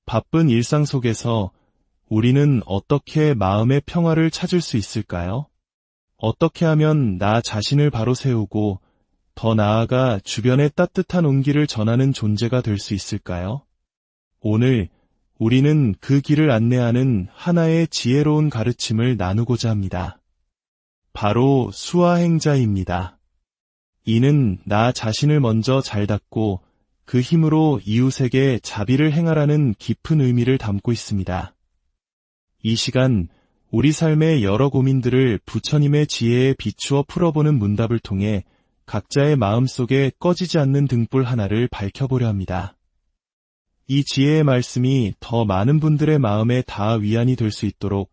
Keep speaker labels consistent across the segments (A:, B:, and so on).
A: 바쁜 일상 속에서 우리는 어떻게 마음의 평화를 찾을 수 있을까요? 어떻게 하면 나 자신을 바로 세우고 더 나아가 주변에 따뜻한 온기를 전하는 존재가 될 수 있을까요? 오늘 우리는 그 길을 안내하는 하나의 지혜로운 가르침을 나누고자 합니다. 바로 수화행자입니다. 이는 나 자신을 먼저 잘 닦고 그 힘으로 이웃에게 자비를 행하라는 깊은 의미를 담고 있습니다. 이 시간 우리 삶의 여러 고민들을 부처님의 지혜에 비추어 풀어보는 문답을 통해 각자의 마음속에 꺼지지 않는 등불 하나를 밝혀보려 합니다. 이 지혜의 말씀이 더 많은 분들의 마음에 닿아 위안이 될 수 있도록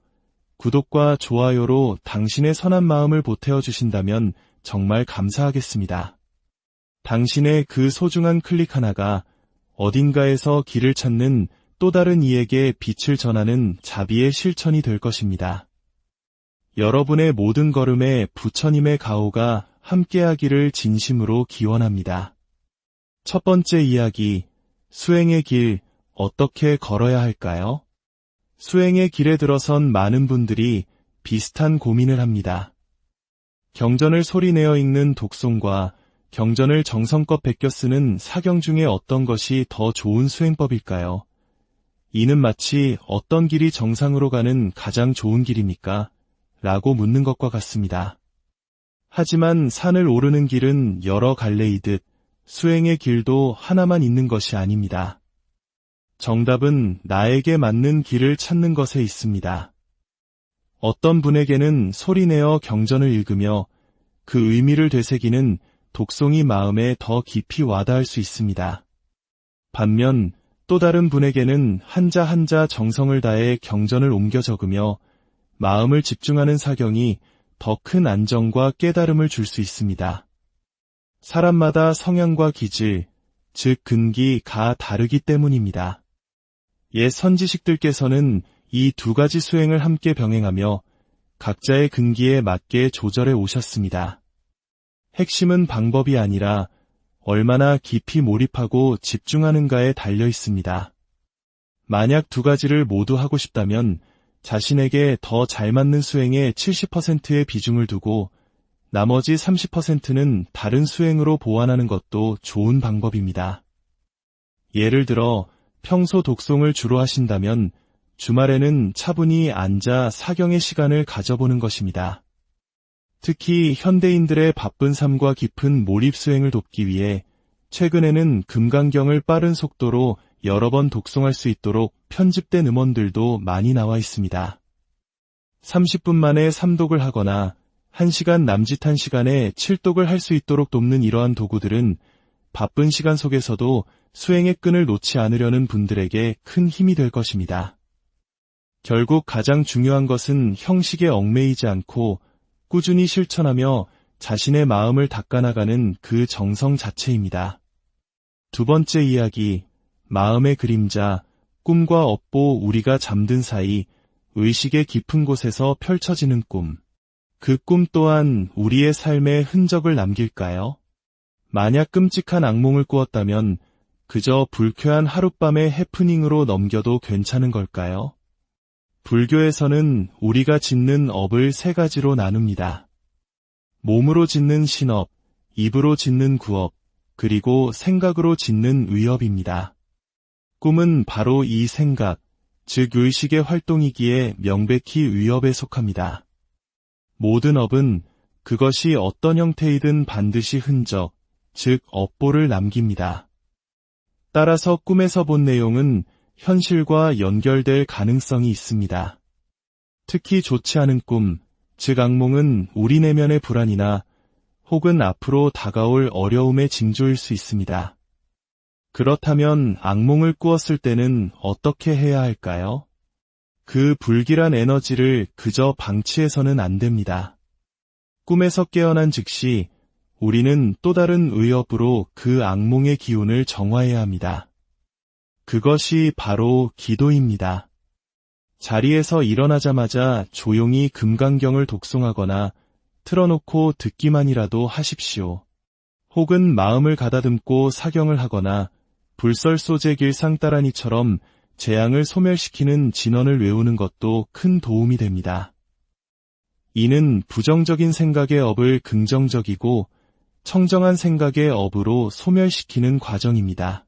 A: 구독과 좋아요로 당신의 선한 마음을 보태어 주신다면 정말 감사하겠습니다. 당신의 그 소중한 클릭 하나가 어딘가에서 길을 찾는 또 다른 이에게 빛을 전하는 자비의 실천이 될 것입니다. 여러분의 모든 걸음에 부처님의 가호가 함께하기를 진심으로 기원합니다. 첫 번째 이야기, 수행의 길, 어떻게 걸어야 할까요? 수행의 길에 들어선 많은 분들이 비슷한 고민을 합니다. 경전을 소리내어 읽는 독송과 경전을 정성껏 베껴 쓰는 사경 중에 어떤 것이 더 좋은 수행법일까요? 이는 마치 어떤 길이 정상으로 가는 가장 좋은 길입니까? 라고 묻는 것과 같습니다. 하지만 산을 오르는 길은 여러 갈래이듯 수행의 길도 하나만 있는 것이 아닙니다. 정답은 나에게 맞는 길을 찾는 것에 있습니다. 어떤 분에게는 소리내어 경전을 읽으며 그 의미를 되새기는 독송이 마음에 더 깊이 와닿을 수 있습니다. 반면 또 다른 분에게는 한자 한자 정성을 다해 경전을 옮겨 적으며 마음을 집중하는 사경이 더 큰 안정과 깨달음을 줄 수 있습니다. 사람마다 성향과 기질, 즉 근기가 다르기 때문입니다. 옛 선지식들께서는 이 두 가지 수행을 함께 병행하며 각자의 근기에 맞게 조절해 오셨습니다. 핵심은 방법이 아니라 얼마나 깊이 몰입하고 집중하는가에 달려 있습니다. 만약 두 가지를 모두 하고 싶다면 자신에게 더 잘 맞는 수행에 70%의 비중을 두고 나머지 30%는 다른 수행으로 보완하는 것도 좋은 방법입니다. 예를 들어 평소 독송을 주로 하신다면 주말에는 차분히 앉아 사경의 시간을 가져보는 것입니다. 특히 현대인들의 바쁜 삶과 깊은 몰입 수행을 돕기 위해 최근에는 금강경을 빠른 속도로 여러 번 독송할 수 있도록 편집된 음원들도 많이 나와 있습니다. 30분 만에 3독을 하거나 1시간 남짓한 시간에 7독을 할 수 있도록 돕는 이러한 도구들은 바쁜 시간 속에서도 수행의 끈을 놓지 않으려는 분들에게 큰 힘이 될 것입니다. 결국 가장 중요한 것은 형식에 얽매이지 않고 꾸준히 실천하며 자신의 마음을 닦아나가는 그 정성 자체입니다. 두 번째 이야기, 마음의 그림자, 꿈과 업보 우리가 잠든 사이 의식의 깊은 곳에서 펼쳐지는 꿈. 그 꿈 또한 우리의 삶에 흔적을 남길까요? 만약 끔찍한 악몽을 꾸었다면 그저 불쾌한 하룻밤의 해프닝으로 넘겨도 괜찮은 걸까요? 불교에서는 우리가 짓는 업을 세 가지로 나눕니다. 몸으로 짓는 신업, 입으로 짓는 구업, 그리고 생각으로 짓는 의업입니다. 꿈은 바로 이 생각, 즉 의식의 활동이기에 명백히 의업에 속합니다. 모든 업은 그것이 어떤 형태이든 반드시 흔적, 즉 업보를 남깁니다. 따라서 꿈에서 본 내용은 현실과 연결될 가능성이 있습니다. 특히 좋지 않은 꿈, 즉 악몽은 우리 내면의 불안이나 혹은 앞으로 다가올 어려움의 징조일 수 있습니다. 그렇다면 악몽을 꾸었을 때는 어떻게 해야 할까요? 그 불길한 에너지를 그저 방치해서는 안 됩니다. 꿈에서 깨어난 즉시 우리는 또 다른 의업으로 그 악몽의 기운을 정화해야 합니다. 그것이 바로 기도입니다. 자리에서 일어나자마자 조용히 금강경을 독송하거나 틀어놓고 듣기만이라도 하십시오. 혹은 마음을 가다듬고 사경을 하거나 불설소재 길상 따라니처럼 재앙을 소멸시키는 진언을 외우는 것도 큰 도움이 됩니다. 이는 부정적인 생각의 업을 긍정적이고 청정한 생각의 업으로 소멸시키는 과정입니다.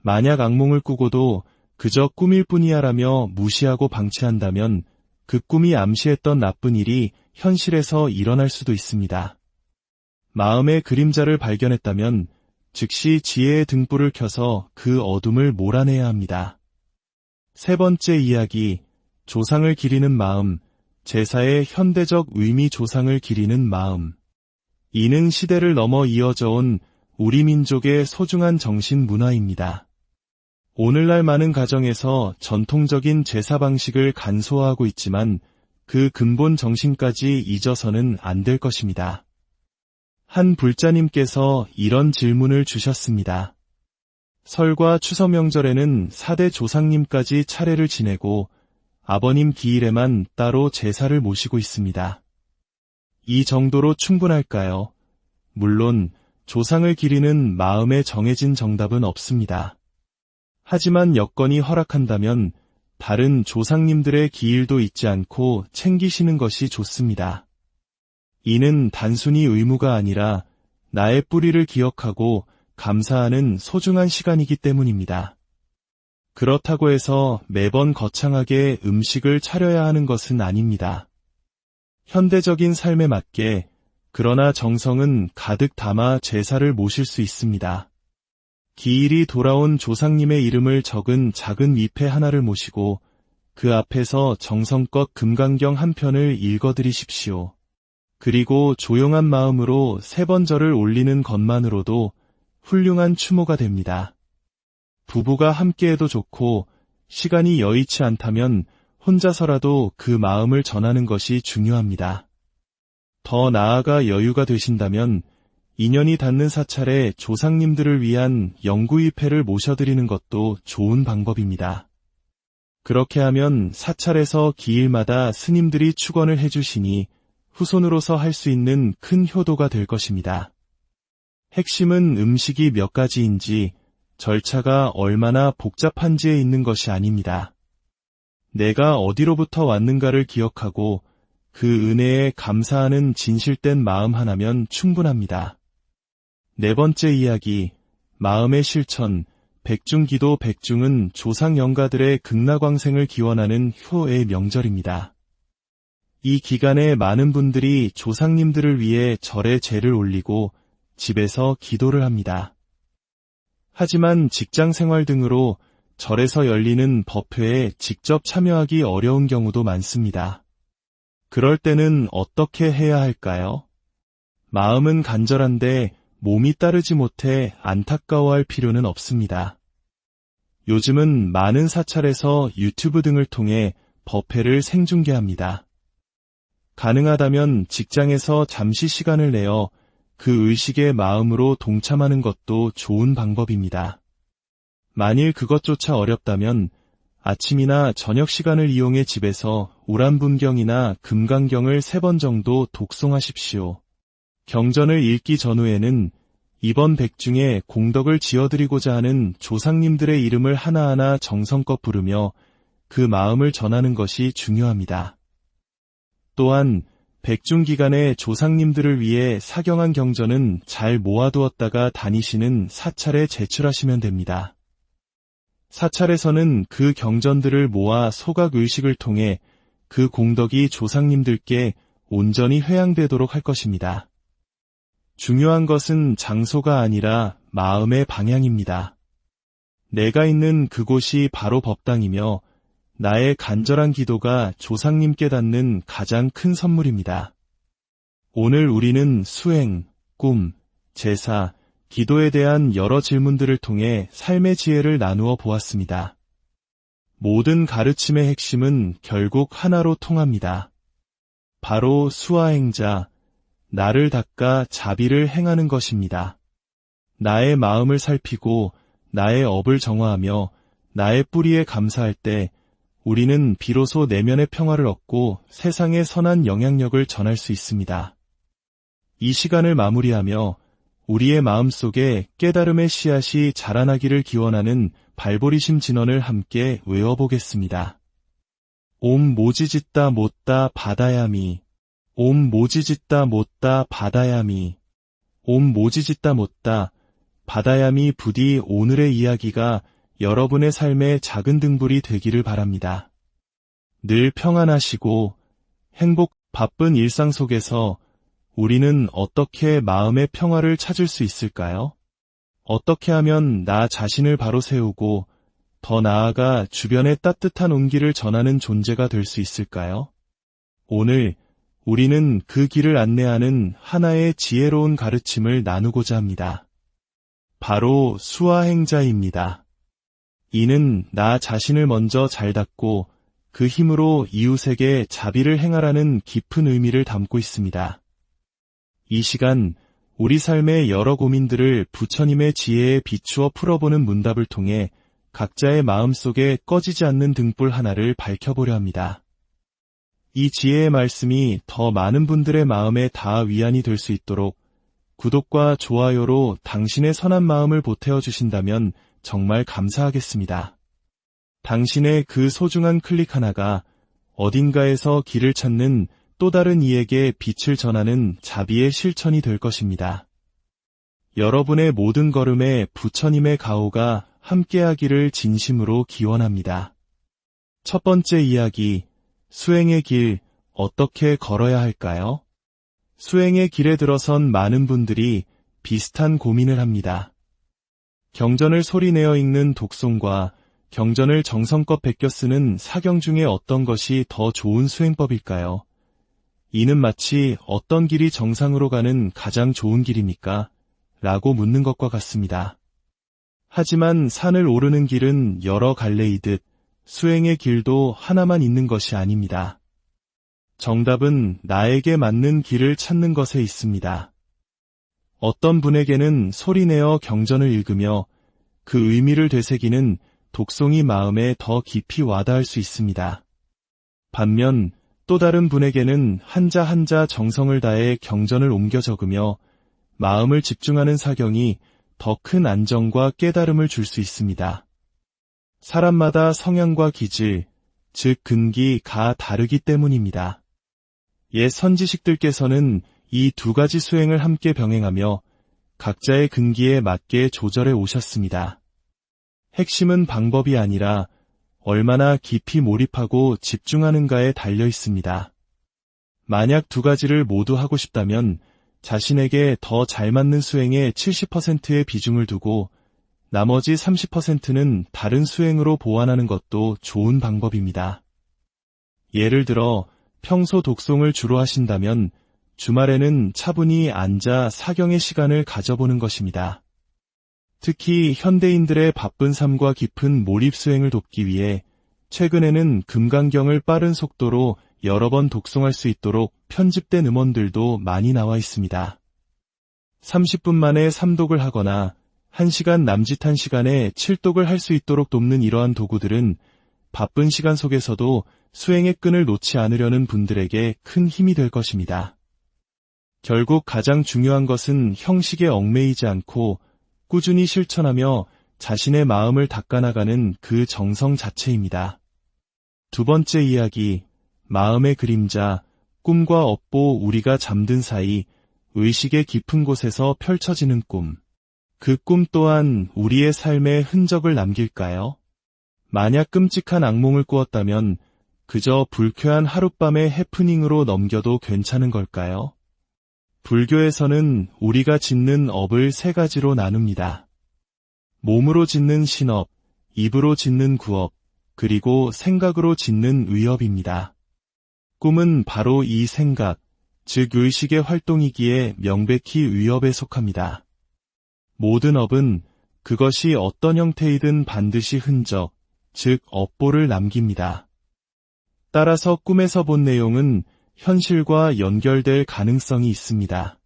A: 만약 악몽을 꾸고도 그저 꿈일 뿐이야라며 무시하고 방치한다면 그 꿈이 암시했던 나쁜 일이 현실에서 일어날 수도 있습니다. 마음의 그림자를 발견했다면 즉시 지혜의 등불을 켜서 그 어둠을 몰아내야 합니다. 세 번째 이야기, 조상을 기리는 마음, 제사의 현대적 의미. 조상을 기리는 마음. 이는 시대를 넘어 이어져 온 우리 민족의 소중한 정신 문화입니다. 오늘날 많은 가정에서 전통적인 제사 방식을 간소화하고 있지만 그 근본 정신까지 잊어서는 안 될 것입니다. 한 불자님께서 이런 질문을 주셨습니다. 설과 추석 명절에는 4대 조상님까지 차례를 지내고 아버님 기일에만 따로 제사를 모시고 있습니다. 이 정도로 충분할까요? 물론 조상을 기리는 마음에 정해진 정답은 없습니다. 하지만 여건이 허락한다면 다른 조상님들의 기일도 잊지 않고 챙기시는 것이 좋습니다. 이는 단순히 의무가 아니라 나의 뿌리를 기억하고 감사하는 소중한 시간이기 때문입니다. 그렇다고 해서 매번 거창하게 음식을 차려야 하는 것은 아닙니다. 현대적인 삶에 맞게 그러나 정성은 가득 담아 제사를 모실 수 있습니다. 기일이 돌아온 조상님의 이름을 적은 작은 위패 하나를 모시고 그 앞에서 정성껏 금강경 한 편을 읽어드리십시오. 그리고 조용한 마음으로 3번 절을 올리는 것만으로도 훌륭한 추모가 됩니다. 부부가 함께해도 좋고 시간이 여의치 않다면 혼자서라도 그 마음을 전하는 것이 중요합니다. 더 나아가 여유가 되신다면 인연이 닿는 사찰에 조상님들을 위한 영구위패를 모셔드리는 것도 좋은 방법입니다. 그렇게 하면 사찰에서 기일마다 스님들이 축원을 해주시니 후손으로서 할 수 있는 큰 효도가 될 것입니다. 핵심은 음식이 몇 가지인지 절차가 얼마나 복잡한지에 있는 것이 아닙니다. 내가 어디로부터 왔는가를 기억하고 그 은혜에 감사하는 진실된 마음 하나면 충분합니다. 네 번째 이야기, 마음의 실천. 백중기도. 백중은 조상 영가들의 극락왕생을 기원하는 효의 명절입니다. 이 기간에 많은 분들이 조상님들을 위해 절에 제를 올리고 집에서 기도를 합니다. 하지만 직장 생활 등으로 절에서 열리는 법회에 직접 참여하기 어려운 경우도 많습니다. 그럴 때는 어떻게 해야 할까요? 마음은 간절한데 몸이 따르지 못해 안타까워할 필요는 없습니다. 요즘은 많은 사찰에서 유튜브 등을 통해 법회를 생중계합니다. 가능하다면 직장에서 잠시 시간을 내어 그 의식의 마음으로 동참하는 것도 좋은 방법입니다. 만일 그것조차 어렵다면 아침이나 저녁 시간을 이용해 집에서 우람분경이나 금강경을 3번 정도 독송하십시오. 경전을 읽기 전후에는 이번 백중에 공덕을 지어드리고자 하는 조상님들의 이름을 하나하나 정성껏 부르며 그 마음을 전하는 것이 중요합니다. 또한 백중 기간에 조상님들을 위해 사경한 경전은 잘 모아두었다가 다니시는 사찰에 제출하시면 됩니다. 사찰에서는 그 경전들을 모아 소각의식을 통해 그 공덕이 조상님들께 온전히 회양되도록 할 것입니다. 중요한 것은 장소가 아니라 마음의 방향입니다. 내가 있는 그곳이 바로 법당이며 나의 간절한 기도가 조상님께 닿는 가장 큰 선물입니다. 오늘 우리는 수행, 꿈, 제사, 기도에 대한 여러 질문들을 통해 삶의 지혜를 나누어 보았습니다. 모든 가르침의 핵심은 결국 하나로 통합니다. 바로 수아행자, 나를 닦아 자비를 행하는 것입니다. 나의 마음을 살피고 나의 업을 정화하며 나의 뿌리에 감사할 때 우리는 비로소 내면의 평화를 얻고 세상에 선한 영향력을 전할 수 있습니다. 이 시간을 마무리하며 우리의 마음속에 깨달음의 씨앗이 자라나기를 기원하는 발보리심 진언을 함께 외워보겠습니다. 옴 모지짓다 못다 바다야미. 옴 모지짓다 못다 바다야미. 옴 모지짓다 못다 바다야미. 부디 오늘의 이야기가 여러분의 삶의 작은 등불이 되기를 바랍니다. 늘 평안하시고 바쁜 일상 속에서 우리는 어떻게 마음의 평화를 찾을 수 있을까요? 어떻게 하면 나 자신을 바로 세우고 더 나아가 주변에 따뜻한 온기를 전하는 존재가 될 수 있을까요? 오늘 우리는 그 길을 안내하는 하나의 지혜로운 가르침을 나누고자 합니다. 바로 수화행자입니다. 이는 나 자신을 먼저 잘 닦고 그 힘으로 이웃에게 자비를 행하라는 깊은 의미를 담고 있습니다. 이 시간 우리 삶의 여러 고민들을 부처님의 지혜에 비추어 풀어보는 문답을 통해 각자의 마음속에 꺼지지 않는 등불 하나를 밝혀보려 합니다. 이 지혜의 말씀이 더 많은 분들의 마음에 닿아 위안이 될 수 있도록 구독과 좋아요로 당신의 선한 마음을 보태어 주신다면 정말 감사하겠습니다. 당신의 그 소중한 클릭 하나가 어딘가에서 길을 찾는 또 다른 이에게 빛을 전하는 자비의 실천이 될 것입니다. 여러분의 모든 걸음에 부처님의 가호가 함께하기를 진심으로 기원합니다. 첫 번째 이야기, 수행의 길, 어떻게 걸어야 할까요? 수행의 길에 들어선 많은 분들이 비슷한 고민을 합니다. 경전을 소리내어 읽는 독송과 경전을 정성껏 베껴 쓰는 사경 중에 어떤 것이 더 좋은 수행법일까요? 이는 마치 어떤 길이 정상으로 가는 가장 좋은 길입니까? 라고 묻는 것과 같습니다. 하지만 산을 오르는 길은 여러 갈래이듯 수행의 길도 하나만 있는 것이 아닙니다. 정답은 나에게 맞는 길을 찾는 것에 있습니다. 어떤 분에게는 소리내어 경전을 읽으며 그 의미를 되새기는 독송이 마음에 더 깊이 와닿을 수 있습니다. 반면 또 다른 분에게는 한자 한자 정성을 다해 경전을 옮겨 적으며 마음을 집중하는 사경이 더 큰 안정과 깨달음을 줄 수 있습니다. 사람마다 성향과 기질, 즉 근기가 다르기 때문입니다. 옛 선지식들께서는 이 두 가지 수행을 함께 병행하며 각자의 근기에 맞게 조절해 오셨습니다. 핵심은 방법이 아니라 얼마나 깊이 몰입하고 집중하는가에 달려 있습니다. 만약 두 가지를 모두 하고 싶다면 자신에게 더 잘 맞는 수행에 70%의 비중을 두고 나머지 30%는 다른 수행으로 보완하는 것도 좋은 방법입니다. 예를 들어 평소 독송을 주로 하신다면 주말에는 차분히 앉아 사경의 시간을 가져보는 것입니다. 특히 현대인들의 바쁜 삶과 깊은 몰입 수행을 돕기 위해 최근에는 금강경을 빠른 속도로 여러 번 독송할 수 있도록 편집된 음원들도 많이 나와 있습니다. 30분 만에 3독을 하거나 1시간 남짓한 시간에 7독을 할 수 있도록 돕는 이러한 도구들은 바쁜 시간 속에서도 수행의 끈을 놓지 않으려는 분들에게 큰 힘이 될 것입니다. 결국 가장 중요한 것은 형식에 얽매이지 않고 꾸준히 실천하며 자신의 마음을 닦아나가는 그 정성 자체입니다. 두 번째 이야기, 마음의 그림자, 꿈과 업보. 우리가 잠든 사이 의식의 깊은 곳에서 펼쳐지는 꿈. 그 꿈 또한 우리의 삶에 흔적을 남길까요? 만약 끔찍한 악몽을 꾸었다면 그저 불쾌한 하룻밤의 해프닝으로 넘겨도 괜찮은 걸까요? 불교에서는 우리가 짓는 업을 세 가지로 나눕니다. 몸으로 짓는 신업, 입으로 짓는 구업, 그리고 생각으로 짓는 의업입니다. 꿈은 바로 이 생각, 즉 의식의 활동이기에 명백히 의업에 속합니다. 모든 업은 그것이 어떤 형태이든 반드시 흔적, 즉 업보를 남깁니다. 따라서 꿈에서 본 내용은 현실과 연결될 가능성이 있습니다.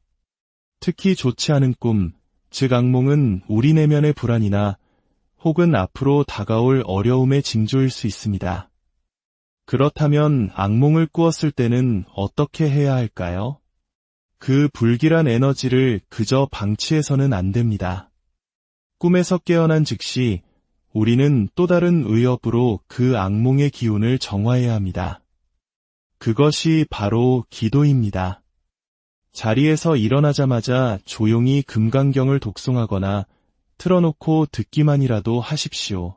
A: 특히 좋지 않은 꿈, 즉 악몽은 우리 내면의 불안이나 혹은 앞으로 다가올 어려움의 징조일 수 있습니다. 그렇다면 악몽을 꾸었을 때는 어떻게 해야 할까요? 그 불길한 에너지를 그저 방치해서는 안 됩니다. 꿈에서 깨어난 즉시 우리는 또 다른 의업으로 그 악몽의 기운을 정화해야 합니다. 그것이 바로 기도입니다. 자리에서 일어나자마자 조용히 금강경을 독송하거나 틀어놓고 듣기만이라도 하십시오.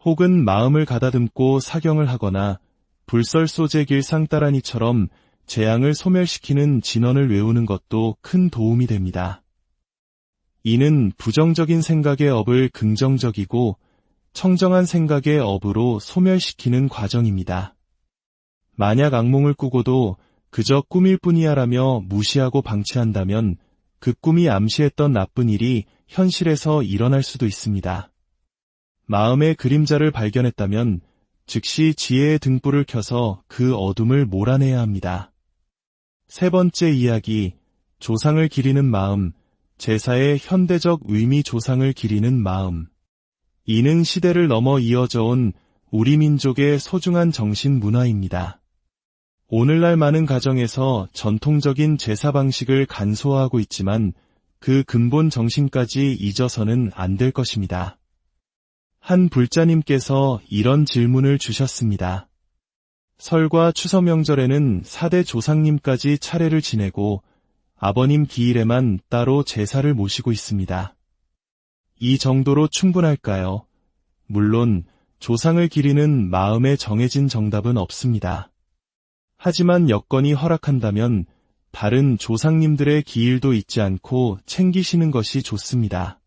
A: 혹은 마음을 가다듬고 사경을 하거나 불설소재길 쌍따라니처럼 재앙을 소멸시키는 진언을 외우는 것도 큰 도움이 됩니다. 이는 부정적인 생각의 업을 긍정적이고 청정한 생각의 업으로 소멸시키는 과정입니다. 만약 악몽을 꾸고도 그저 꿈일 뿐이야라며 무시하고 방치한다면 그 꿈이 암시했던 나쁜 일이 현실에서 일어날 수도 있습니다. 마음의 그림자를 발견했다면 즉시 지혜의 등불을 켜서 그 어둠을 몰아내야 합니다. 세 번째 이야기, 조상을 기리는 마음, 제사의 현대적 의미. 조상을 기리는 마음. 이는 시대를 넘어 이어져 온 우리 민족의 소중한 정신 문화입니다. 오늘날 많은 가정에서 전통적인 제사 방식을 간소화하고 있지만 그 근본 정신까지 잊어서는 안 될 것입니다. 한 불자님께서 이런 질문을 주셨습니다. 설과 추석 명절에는 4대 조상님까지 차례를 지내고 아버님 기일에만 따로 제사를 모시고 있습니다. 이 정도로 충분할까요? 물론 조상을 기리는 마음에 정해진 정답은 없습니다. 하지만 여건이 허락한다면 다른 조상님들의 기일도 잊지 않고 챙기시는 것이 좋습니다.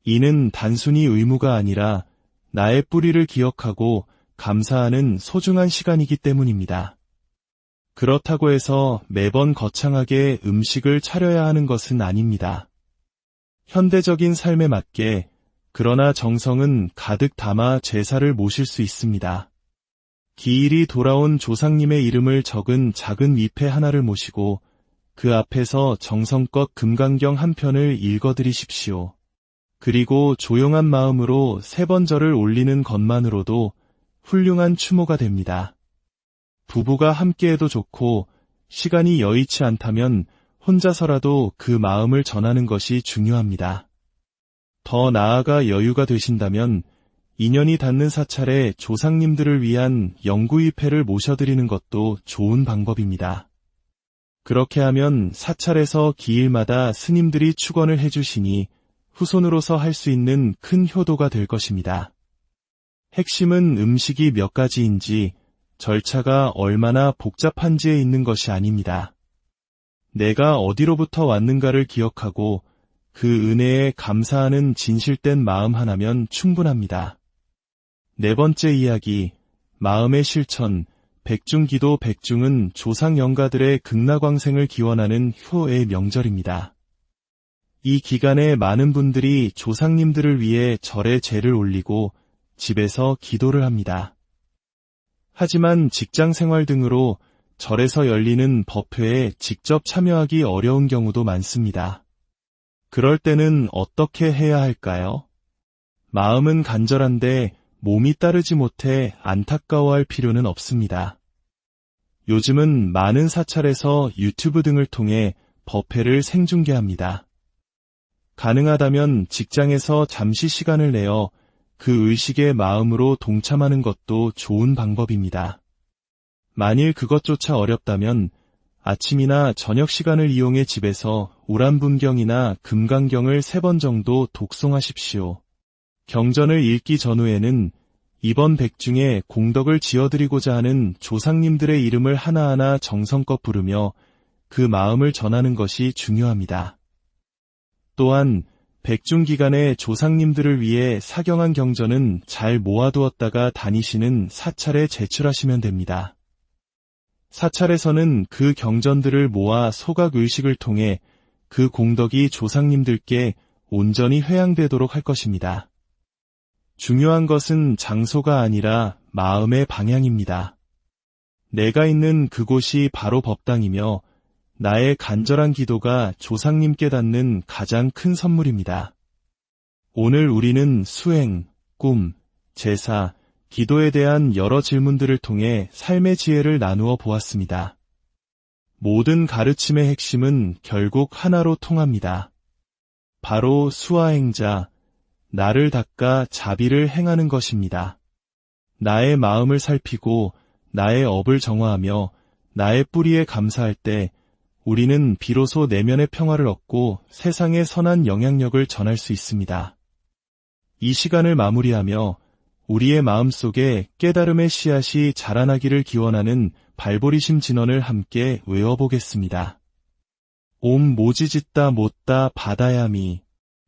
A: 이는 단순히 의무가 아니라 나의 뿌리를 기억하고 감사하는 소중한 시간이기 때문입니다. 그렇다고 해서 매번 거창하게 음식을 차려야 하는 것은 아닙니다. 현대적인 삶에 맞게 그러나 정성은 가득 담아 제사를 모실 수 있습니다. 기일이 돌아온 조상님의 이름을 적은 작은 위패 하나를 모시고 그 앞에서 정성껏 금강경 한 편을 읽어드리십시오. 그리고 조용한 마음으로 3번 절을 올리는 것만으로도 훌륭한 추모가 됩니다. 부부가 함께해도 좋고 시간이 여의치 않다면 혼자서라도 그 마음을 전하는 것이 중요합니다. 더 나아가 여유가 되신다면 인연이 닿는 사찰에 조상님들을 위한 영구위패를 모셔드리는 것도 좋은 방법입니다. 그렇게 하면 사찰에서 기일마다 스님들이 축원을 해주시니 후손으로서 할 수 있는 큰 효도가 될 것입니다. 핵심은 음식이 몇 가지인지 절차가 얼마나 복잡한지에 있는 것이 아닙니다. 내가 어디로부터 왔는가를 기억하고 그 은혜에 감사하는 진실된 마음 하나면 충분합니다. 네 번째 이야기, 마음의 실천. 백중기도. 백중은 조상 영가들의 극락왕생을 기원하는 효의 명절입니다. 이 기간에 많은 분들이 조상님들을 위해 절에 제를 올리고 집에서 기도를 합니다. 하지만 직장 생활 등으로 절에서 열리는 법회에 직접 참여하기 어려운 경우도 많습니다. 그럴 때는 어떻게 해야 할까요? 마음은 간절한데 몸이 따르지 못해 안타까워할 필요는 없습니다. 요즘은 많은 사찰에서 유튜브 등을 통해 법회를 생중계합니다. 가능하다면 직장에서 잠시 시간을 내어 그 의식의 마음으로 동참하는 것도 좋은 방법입니다. 만일 그것조차 어렵다면 아침이나 저녁 시간을 이용해 집에서 우람분경이나 금강경을 3번 정도 독송하십시오. 경전을 읽기 전후에는 이번 백중에 공덕을 지어드리고자 하는 조상님들의 이름을 하나하나 정성껏 부르며 그 마음을 전하는 것이 중요합니다. 또한 백중 기간에 조상님들을 위해 사경한 경전은 잘 모아두었다가 다니시는 사찰에 제출하시면 됩니다. 사찰에서는 그 경전들을 모아 소각의식을 통해 그 공덕이 조상님들께 온전히 회양되도록 할 것입니다. 중요한 것은 장소가 아니라 마음의 방향입니다. 내가 있는 그곳이 바로 법당이며 나의 간절한 기도가 조상님께 닿는 가장 큰 선물입니다. 오늘 우리는 수행, 꿈, 제사, 기도에 대한 여러 질문들을 통해 삶의 지혜를 나누어 보았습니다. 모든 가르침의 핵심은 결국 하나로 통합니다. 바로 수화행자, 나를 닦아 자비를 행하는 것입니다. 나의 마음을 살피고 나의 업을 정화하며 나의 뿌리에 감사할 때 우리는 비로소 내면의 평화를 얻고 세상에 선한 영향력을 전할 수 있습니다. 이 시간을 마무리하며 우리의 마음속에 깨달음의 씨앗이 자라나기를 기원하는 발보리심 진언을 함께 외워보겠습니다. 옴 모지짓다 못다 바다야미.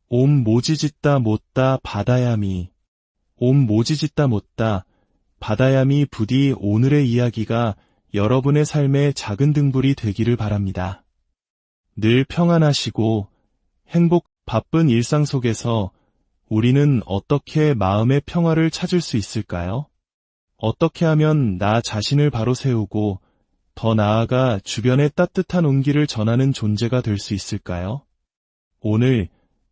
A: 옴 모지짓다 못다 바다야미. 옴 모지짓다 못다 바다야미. 부디 오늘의 이야기가 여러분의 삶의 작은 등불이 되기를 바랍니다. 늘 평안하시고 바쁜 일상 속에서 우리는 어떻게 마음의 평화를 찾을 수 있을까요? 어떻게 하면 나 자신을 바로 세우고 더 나아가 주변에 따뜻한 온기를 전하는 존재가 될 수 있을까요? 오늘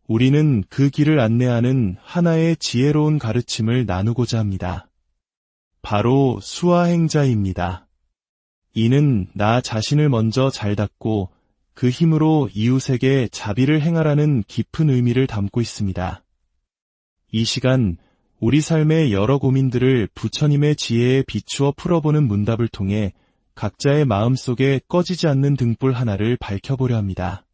A: 우리는 그 길을 안내하는 하나의 지혜로운 가르침을 나누고자 합니다. 바로 수화행자입니다. 이는 나 자신을 먼저 잘 닦고 그 힘으로 이웃에게 자비를 행하라는 깊은 의미를 담고 있습니다. 이 시간 우리 삶의 여러 고민들을 부처님의 지혜에 비추어 풀어보는 문답을 통해 각자의 마음속에 꺼지지 않는 등불 하나를 밝혀보려 합니다.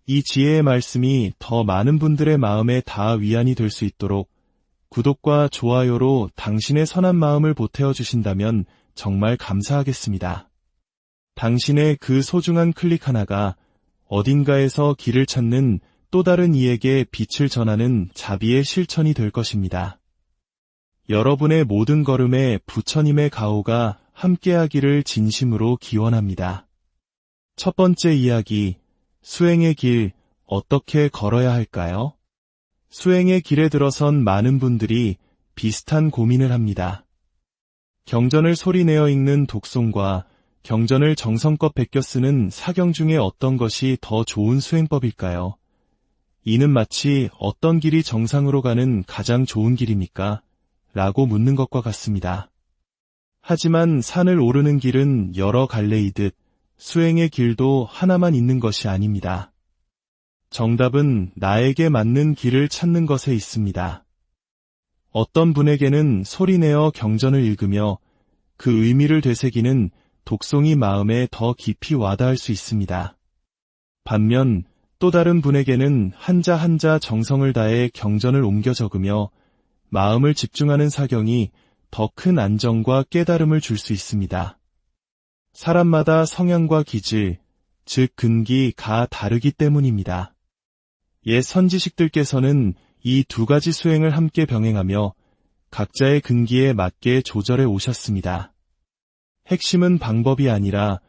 A: 이 지혜의 말씀이 더 많은 분들의 마음에 닿아 위안이 될 수 있도록 구독과 좋아요로 당신의 선한 마음을 보태어 주신다면 정말 감사하겠습니다. 당신의 그 소중한 클릭 하나가 어딘가에서 길을 찾는 또 다른 이에게 빛을 전하는 자비의 실천이 될 것입니다. 여러분의 모든 걸음에 부처님의 가호가 함께하기를 진심으로 기원합니다. 첫 번째 이야기, 수행의 길, 어떻게 걸어야 할까요? 수행의 길에 들어선 많은 분들이 비슷한 고민을 합니다. 경전을 소리내어 읽는 독송과 경전을 정성껏 베껴 쓰는 사경 중에 어떤 것이 더 좋은 수행법일까요? 이는 마치 어떤 길이 정상으로 가는 가장 좋은 길입니까? 라고 묻는 것과 같습니다. 하지만 산을 오르는 길은 여러 갈래이듯 수행의 길도 하나만 있는 것이 아닙니다. 정답은 나에게 맞는 길을 찾는 것에 있습니다. 어떤 분에게는 소리내어 경전을 읽으며 그 의미를 되새기는 독송이 마음에 더 깊이 와닿을 수 있습니다. 반면 또 다른 분에게는 한자 한자 정성을 다해 경전을 옮겨 적으며 마음을 집중하는 사경이 더 큰 안정과 깨달음을 줄 수 있습니다. 사람마다 성향과 기질, 즉 근기가 다르기 때문입니다. 옛 선지식들께서는 이 두 가지 수행을 함께 병행하며 각자의 근기에 맞게 조절해 오셨습니다. 핵심은 방법이 아니라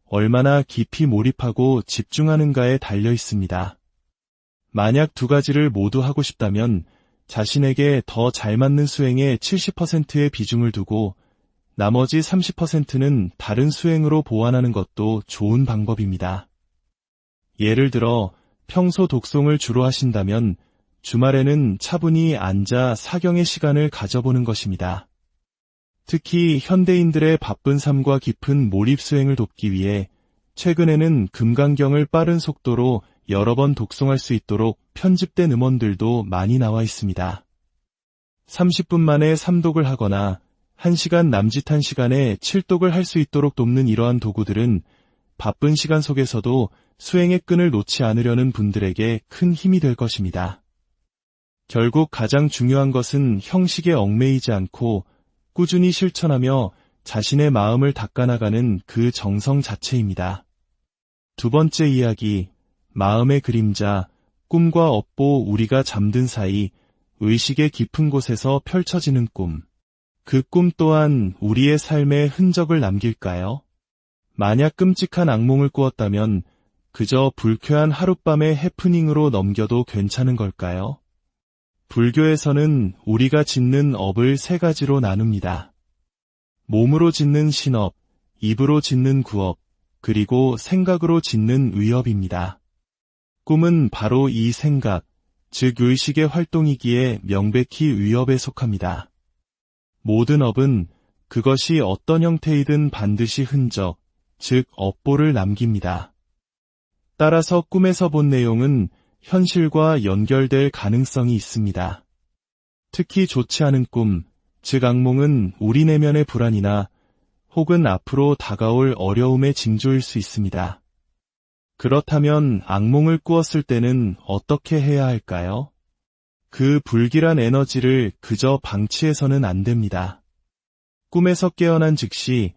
A: 얼마나 깊이 몰입하고 집중하는가에 달려 있습니다. 만약 두 가지를 모두 하고 싶다면 자신에게 더 잘 맞는 수행에 70%의 비중을 두고 나머지 30%는 다른 수행으로 보완하는 것도 좋은 방법입니다. 예를 들어 평소 독송을 주로 하신다면 주말에는 차분히 앉아 사경의 시간을 가져보는 것입니다. 특히 현대인들의 바쁜 삶과 깊은 몰입 수행을 돕기 위해 최근에는 금강경을 빠른 속도로 여러 번 독송할 수 있도록 편집된 음원들도 많이 나와 있습니다. 30분 만에 3독을 하거나 1시간 남짓한 시간에 7독을 할 수 있도록 돕는 이러한 도구들은 바쁜 시간 속에서도 수행의 끈을 놓지 않으려는 분들에게 큰 힘이 될 것입니다. 결국 가장 중요한 것은 형식에 얽매이지 않고 꾸준히 실천하며 자신의 마음을 닦아나가는 그 정성 자체입니다. 두 번째 이야기, 마음의 그림자, 꿈과 업보. 우리가 잠든 사이 의식의 깊은 곳에서 펼쳐지는 꿈. 그 꿈 또한 우리의 삶에 흔적을 남길까요? 만약 끔찍한 악몽을 꾸었다면 그저 불쾌한 하룻밤의 해프닝으로 넘겨도 괜찮은 걸까요? 불교에서는 우리가 짓는 업을 세 가지로 나눕니다. 몸으로 짓는 신업, 입으로 짓는 구업, 그리고 생각으로 짓는 의업입니다. 꿈은 바로 이 생각, 즉 의식의 활동이기에 명백히 의업에 속합니다. 모든 업은 그것이 어떤 형태이든 반드시 흔적, 즉 업보를 남깁니다. 따라서 꿈에서 본 내용은 현실과 연결될 가능성이 있습니다. 특히 좋지 않은 꿈, 즉 악몽은 우리 내면의 불안이나 혹은 앞으로 다가올 어려움의 징조일 수 있습니다. 그렇다면 악몽을 꾸었을 때는 어떻게 해야 할까요? 그 불길한 에너지를 그저 방치해서는 안 됩니다. 꿈에서 깨어난 즉시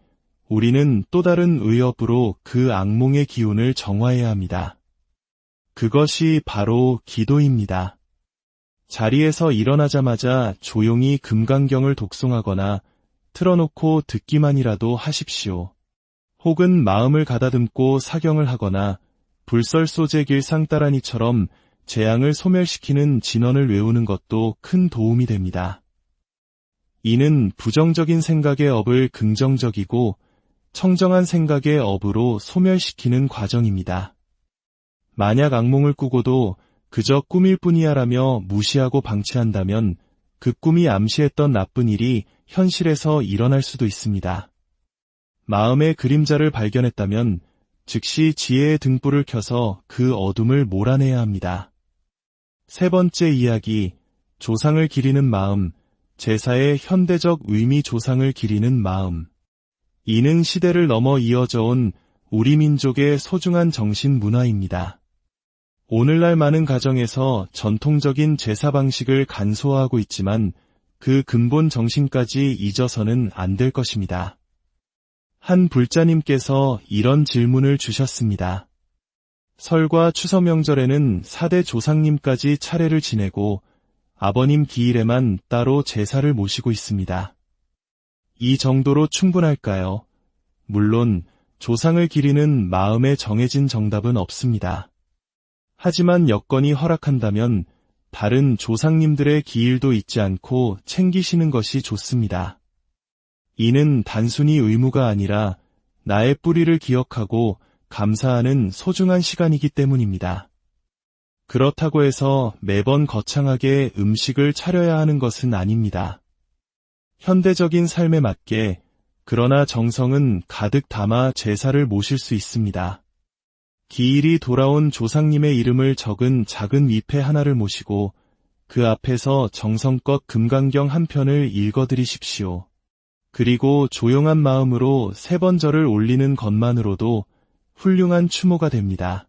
A: 우리는 또 다른 의업으로 그 악몽의 기운을 정화해야 합니다. 그것이 바로 기도입니다. 자리에서 일어나자마자 조용히 금강경을 독송하거나 틀어놓고 듣기만이라도 하십시오. 혹은 마음을 가다듬고 사경을 하거나 불설소재길 쌍따라니처럼 재앙을 소멸시키는 진언을 외우는 것도 큰 도움이 됩니다. 이는 부정적인 생각의 업을 긍정적이고 청정한 생각의 업으로 소멸시키는 과정입니다. 만약 악몽을 꾸고도 그저 꿈일 뿐이야라며 무시하고 방치한다면 그 꿈이 암시했던 나쁜 일이 현실에서 일어날 수도 있습니다. 마음의 그림자를 발견했다면 즉시 지혜의 등불을 켜서 그 어둠을 몰아내야 합니다. 세 번째 이야기, 조상을 기리는 마음, 제사의 현대적 의미 조상을 기리는 마음. 이는 시대를 넘어 이어져 온 우리 민족의 소중한 정신 문화입니다. 오늘날 많은 가정에서 전통적인 제사 방식을 간소화하고 있지만 그 근본 정신까지 잊어서는 안 될 것입니다. 한 불자님께서 이런 질문을 주셨습니다. 설과 추석 명절에는 4대 조상님까지 차례를 지내고 아버님 기일에만 따로 제사를 모시고 있습니다. 이 정도로 충분할까요? 물론 조상을 기리는 마음에 정해진 정답은 없습니다. 하지만 여건이 허락한다면 다른 조상님들의 기일도 잊지 않고 챙기시는 것이 좋습니다. 이는 단순히 의무가 아니라 나의 뿌리를 기억하고 감사하는 소중한 시간이기 때문입니다. 그렇다고 해서 매번 거창하게 음식을 차려야 하는 것은 아닙니다. 현대적인 삶에 맞게 그러나 정성은 가득 담아 제사를 모실 수 있습니다. 기일이 돌아온 조상님의 이름을 적은 작은 위패 하나를 모시고 그 앞에서 정성껏 금강경 한 편을 읽어드리십시오. 그리고 조용한 마음으로 3번 절을 올리는 것만으로도 훌륭한 추모가 됩니다.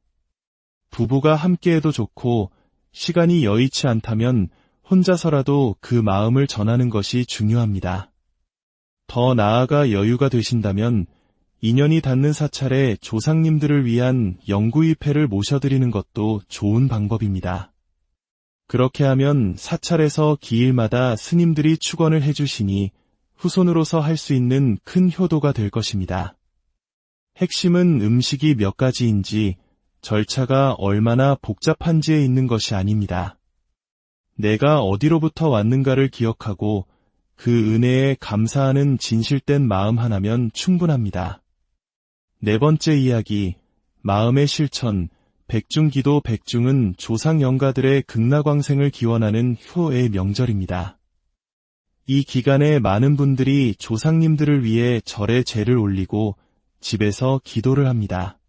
A: 부부가 함께해도 좋고 시간이 여의치 않다면 혼자서라도 그 마음을 전하는 것이 중요합니다. 더 나아가 여유가 되신다면 인연이 닿는 사찰에 조상님들을 위한 영구위패를 모셔드리는 것도 좋은 방법입니다. 그렇게 하면 사찰에서 기일마다 스님들이 축원을 해주시니 후손으로서 할 수 있는 큰 효도가 될 것입니다. 핵심은 음식이 몇 가지인지 절차가 얼마나 복잡한지에 있는 것이 아닙니다. 내가 어디로부터 왔는가를 기억하고 그 은혜에 감사하는 진실된 마음 하나면 충분합니다. 네 번째 이야기, 마음의 실천, 백중기도. 백중은 조상 영가들의 극락왕생을 기원하는 효의 명절입니다. 이 기간에 많은 분들이 조상님들을 위해 절에 제를 올리고 집에서 기도를 합니다.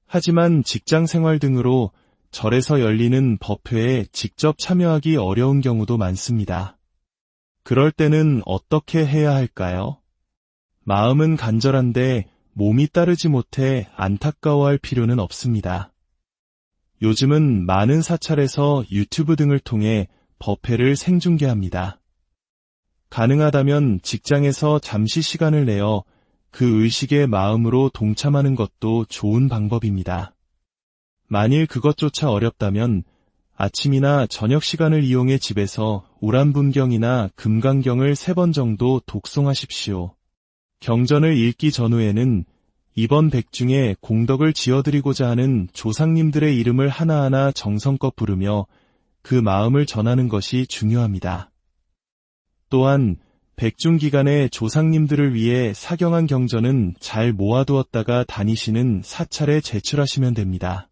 A: 하지만 직장 생활 등으로 절에서 열리는 법회에 직접 참여하기 어려운 경우도 많습니다. 그럴 때는 어떻게 해야 할까요? 마음은 간절한데 몸이 따르지 못해 안타까워할 필요는 없습니다. 요즘은 많은 사찰에서 유튜브 등을 통해 법회를 생중계합니다. 가능하다면 직장에서 잠시 시간을 내어 그 의식의 마음으로 동참하는 것도 좋은 방법입니다. 만일 그것조차 어렵다면 아침이나 저녁 시간을 이용해 집에서 우람분경이나 금강경을 3번 정도 독송하십시오. 경전을 읽기 전후에는 이번 백중에 공덕을 지어드리고자 하는 조상님들의 이름을 하나하나 정성껏 부르며 그 마음을 전하는 것이 중요합니다. 또한 백중 기간에 조상님들을 위해 사경한 경전은 잘 모아두었다가 다니시는 사찰에 제출하시면 됩니다.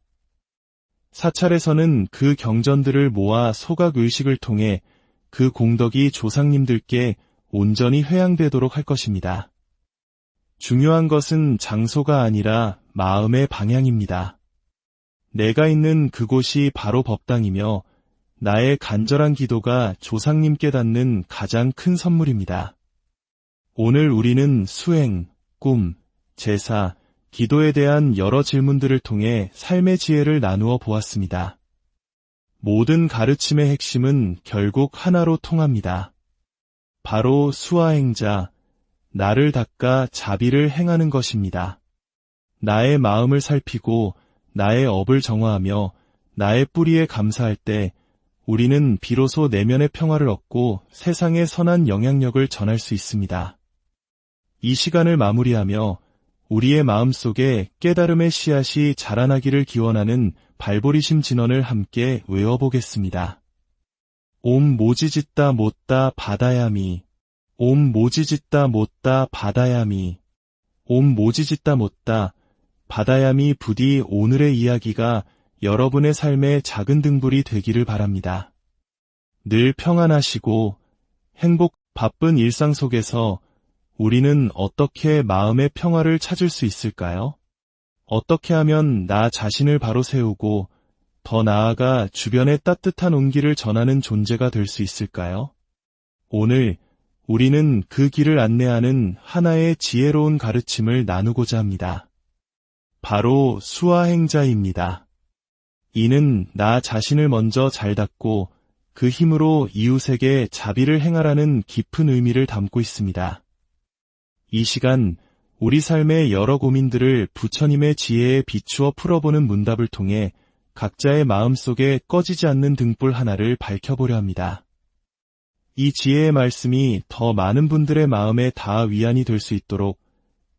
A: 사찰에서는 그 경전들을 모아 소각의식을 통해 그 공덕이 조상님들께 온전히 회양되도록 할 것입니다. 중요한 것은 장소가 아니라 마음의 방향입니다. 내가 있는 그곳이 바로 법당이며 나의 간절한 기도가 조상님께 닿는 가장 큰 선물입니다. 오늘 우리는 수행, 꿈, 제사, 기도에 대한 여러 질문들을 통해 삶의 지혜를 나누어 보았습니다. 모든 가르침의 핵심은 결국 하나로 통합니다. 바로 수화행자, 나를 닦아 자비를 행하는 것입니다. 나의 마음을 살피고 나의 업을 정화하며 나의 뿌리에 감사할 때 우리는 비로소 내면의 평화를 얻고 세상에 선한 영향력을 전할 수 있습니다. 이 시간을 마무리하며 우리의 마음속에 깨달음의 씨앗이 자라나기를 기원하는 발보리심 진언을 함께 외워보겠습니다. 옴 모지짓다 못다 바다야미. 옴 모지짓다 못다 바다야미. 옴 모지짓다 못다 바다야미. 부디 오늘의 이야기가 여러분의 삶의 작은 등불이 되기를 바랍니다. 늘 평안하시고 바쁜 일상 속에서 우리는 어떻게 마음의 평화를 찾을 수 있을까요? 어떻게 하면 나 자신을 바로 세우고 더 나아가 주변에 따뜻한 온기를 전하는 존재가 될 수 있을까요? 오늘 우리는 그 길을 안내하는 하나의 지혜로운 가르침을 나누고자 합니다. 바로 수화행자입니다. 이는 나 자신을 먼저 잘 닦고 그 힘으로 이웃에게 자비를 행하라는 깊은 의미를 담고 있습니다. 이 시간 우리 삶의 여러 고민들을 부처님의 지혜에 비추어 풀어보는 문답을 통해 각자의 마음속에 꺼지지 않는 등불 하나를 밝혀보려 합니다. 이 지혜의 말씀이 더 많은 분들의 마음에 닿아 위안이 될 수 있도록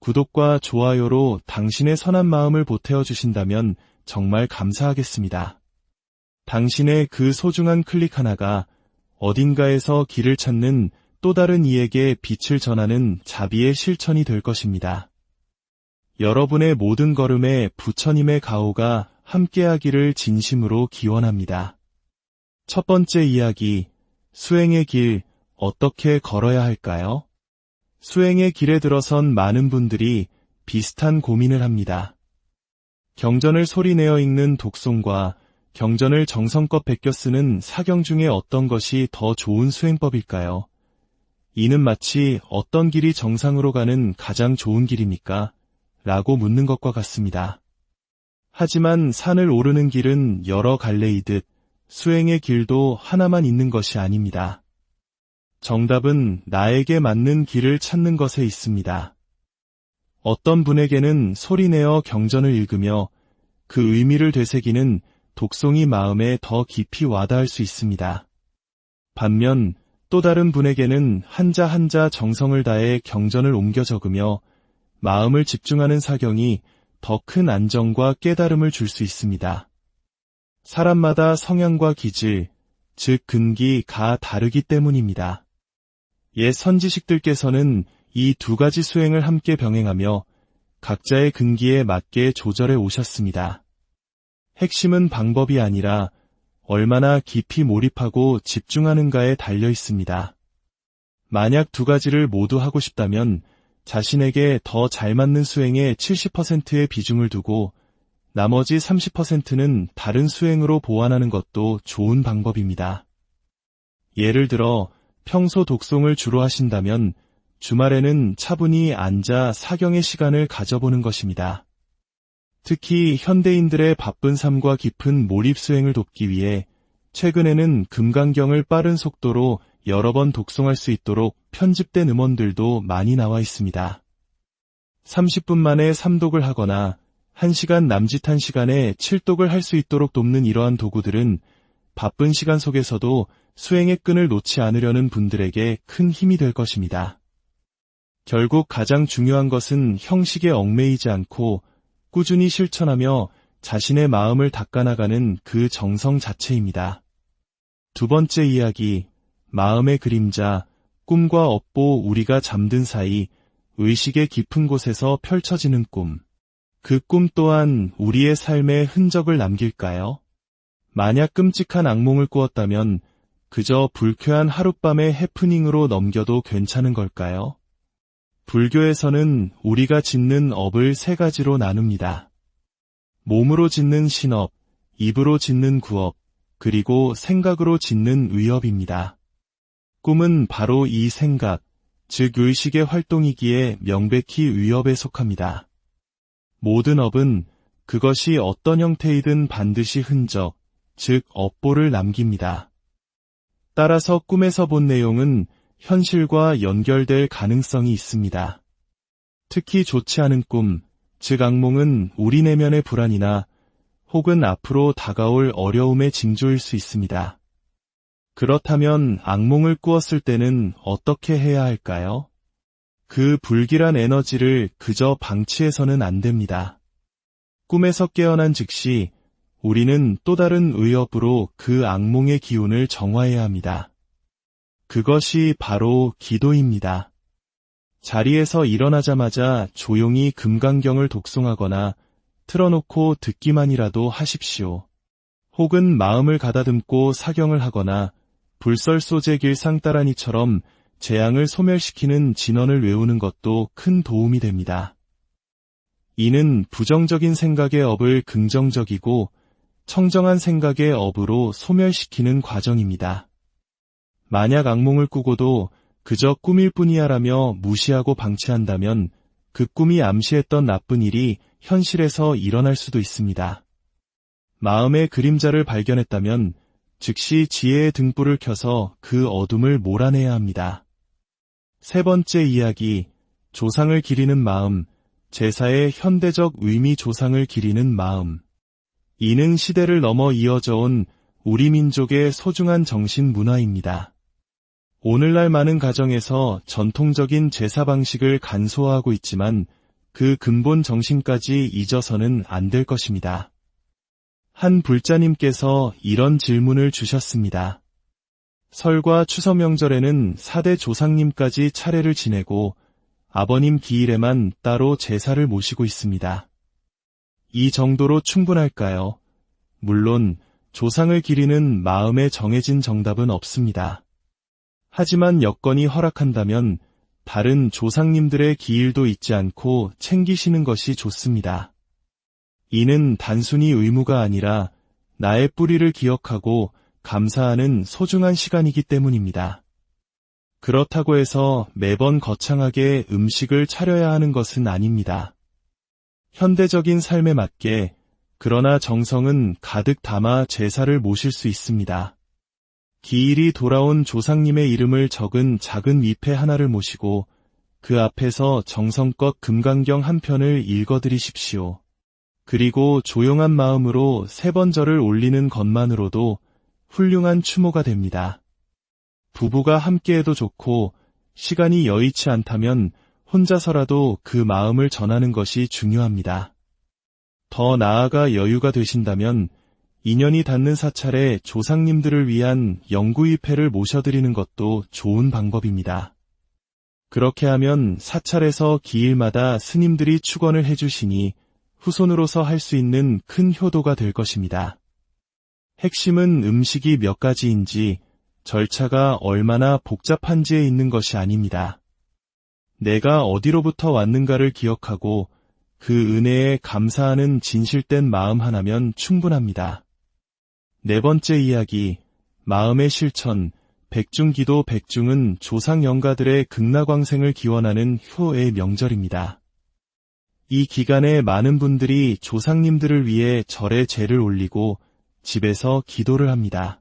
A: 구독과 좋아요로 당신의 선한 마음을 보태어 주신다면 정말 감사하겠습니다. 당신의 그 소중한 클릭 하나가 어딘가에서 길을 찾는 또 다른 이에게 빛을 전하는 자비의 실천이 될 것입니다. 여러분의 모든 걸음에 부처님의 가호가 함께하기를 진심으로 기원합니다. 첫 번째 이야기, 수행의 길, 어떻게 걸어야 할까요? 수행의 길에 들어선 많은 분들이 비슷한 고민을 합니다. 경전을 소리내어 읽는 독송과 경전을 정성껏 베껴 쓰는 사경 중에 어떤 것이 더 좋은 수행법일까요? 이는 마치 어떤 길이 정상으로 가는 가장 좋은 길입니까? 라고 묻는 것과 같습니다. 하지만 산을 오르는 길은 여러 갈래이듯 수행의 길도 하나만 있는 것이 아닙니다. 정답은 나에게 맞는 길을 찾는 것에 있습니다. 어떤 분에게는 소리내어 경전을 읽으며 그 의미를 되새기는 독송이 마음에 더 깊이 와닿을 수 있습니다. 반면 또 다른 분에게는 한자 한자 정성을 다해 경전을 옮겨 적으며 마음을 집중하는 사경이 더 큰 안정과 깨달음을 줄 수 있습니다. 사람마다 성향과 기질, 즉 근기가 다르기 때문입니다. 옛 선지식들께서는 이 두 가지 수행을 함께 병행하며 각자의 근기에 맞게 조절해 오셨습니다. 핵심은 방법이 아니라 얼마나 깊이 몰입하고 집중하는가에 달려 있습니다. 만약 두 가지를 모두 하고 싶다면 자신에게 더 잘 맞는 수행에 70%의 비중을 두고 나머지 30%는 다른 수행으로 보완하는 것도 좋은 방법입니다. 예를 들어 평소 독송을 주로 하신다면 주말에는 차분히 앉아 사경의 시간을 가져보는 것입니다. 특히 현대인들의 바쁜 삶과 깊은 몰입 수행을 돕기 위해 최근에는 금강경을 빠른 속도로 여러 번 독송할 수 있도록 편집된 음원들도 많이 나와 있습니다. 30분 만에 3독을 하거나 1시간 남짓한 시간에 7독을 할 수 있도록 돕는 이러한 도구들은 바쁜 시간 속에서도 수행의 끈을 놓지 않으려는 분들에게 큰 힘이 될 것입니다. 결국 가장 중요한 것은 형식에 얽매이지 않고 꾸준히 실천하며 자신의 마음을 닦아나가는 그 정성 자체입니다. 두 번째 이야기, 마음의 그림자, 꿈과 업보. 우리가 잠든 사이 의식의 깊은 곳에서 펼쳐지는 꿈. 그 꿈 또한 우리의 삶에 흔적을 남길까요? 만약 끔찍한 악몽을 꾸었다면 그저 불쾌한 하룻밤의 해프닝으로 넘겨도 괜찮은 걸까요? 불교에서는 우리가 짓는 업을 세 가지로 나눕니다. 몸으로 짓는 신업, 입으로 짓는 구업, 그리고 생각으로 짓는 의업입니다. 꿈은 바로 이 생각, 즉 의식의 활동이기에 명백히 의업에 속합니다. 모든 업은 그것이 어떤 형태이든 반드시 흔적, 즉 업보를 남깁니다. 따라서 꿈에서 본 내용은 현실과 연결될 가능성이 있습니다. 특히 좋지 않은 꿈, 즉 악몽은 우리 내면의 불안이나 혹은 앞으로 다가올 어려움의 징조일 수 있습니다. 그렇다면 악몽을 꾸었을 때는 어떻게 해야 할까요? 그 불길한 에너지를 그저 방치해서는 안 됩니다. 꿈에서 깨어난 즉시 우리는 또 다른 의업으로 그 악몽의 기운을 정화해야 합니다. 그것이 바로 기도입니다. 자리에서 일어나자마자 조용히 금강경을 독송하거나 틀어놓고 듣기만이라도 하십시오. 혹은 마음을 가다듬고 사경을 하거나 불설소재길상 따라니처럼 재앙을 소멸시키는 진언을 외우는 것도 큰 도움이 됩니다. 이는 부정적인 생각의 업을 긍정적이고 청정한 생각의 업으로 소멸시키는 과정입니다. 만약 악몽을 꾸고도 그저 꿈일 뿐이야라며 무시하고 방치한다면 그 꿈이 암시했던 나쁜 일이 현실에서 일어날 수도 있습니다. 마음의 그림자를 발견했다면 즉시 지혜의 등불을 켜서 그 어둠을 몰아내야 합니다. 세 번째 이야기, 조상을 기리는 마음, 제사의 현대적 의미 조상을 기리는 마음. 이는 시대를 넘어 이어져 온 우리 민족의 소중한 정신 문화입니다. 오늘날 많은 가정에서 전통적인 제사 방식을 간소화하고 있지만 그 근본 정신까지 잊어서는 안 될 것입니다. 한 불자님께서 이런 질문을 주셨습니다. 설과 추석 명절에는 4대 조상님까지 차례를 지내고 아버님 기일에만 따로 제사를 모시고 있습니다. 이 정도로 충분할까요? 물론 조상을 기리는 마음에 정해진 정답은 없습니다. 하지만 여건이 허락한다면 다른 조상님들의 기일도 잊지 않고 챙기시는 것이 좋습니다. 이는 단순히 의무가 아니라 나의 뿌리를 기억하고 감사하는 소중한 시간이기 때문입니다. 그렇다고 해서 매번 거창하게 음식을 차려야 하는 것은 아닙니다. 현대적인 삶에 맞게 그러나 정성은 가득 담아 제사를 모실 수 있습니다. 기일이 돌아온 조상님의 이름을 적은 작은 위패 하나를 모시고 그 앞에서 정성껏 금강경 한 편을 읽어드리십시오. 그리고 조용한 마음으로 3번 절을 올리는 것만으로도 훌륭한 추모가 됩니다. 부부가 함께해도 좋고 시간이 여의치 않다면 혼자서라도 그 마음을 전하는 것이 중요합니다. 더 나아가 여유가 되신다면 인연이 닿는 사찰에 조상님들을 위한 영구위패를 모셔드리는 것도 좋은 방법입니다. 그렇게 하면 사찰에서 기일마다 스님들이 축원을 해주시니 후손으로서 할 수 있는 큰 효도가 될 것입니다. 핵심은 음식이 몇 가지인지 절차가 얼마나 복잡한지에 있는 것이 아닙니다. 내가 어디로부터 왔는가를 기억하고 그 은혜에 감사하는 진실된 마음 하나면 충분합니다. 네 번째 이야기, 마음의 실천, 백중기도. 백중은 조상 영가들의 극락왕생을 기원하는 효의 명절입니다. 이 기간에 많은 분들이 조상님들을 위해 절에 제를 올리고 집에서 기도를 합니다.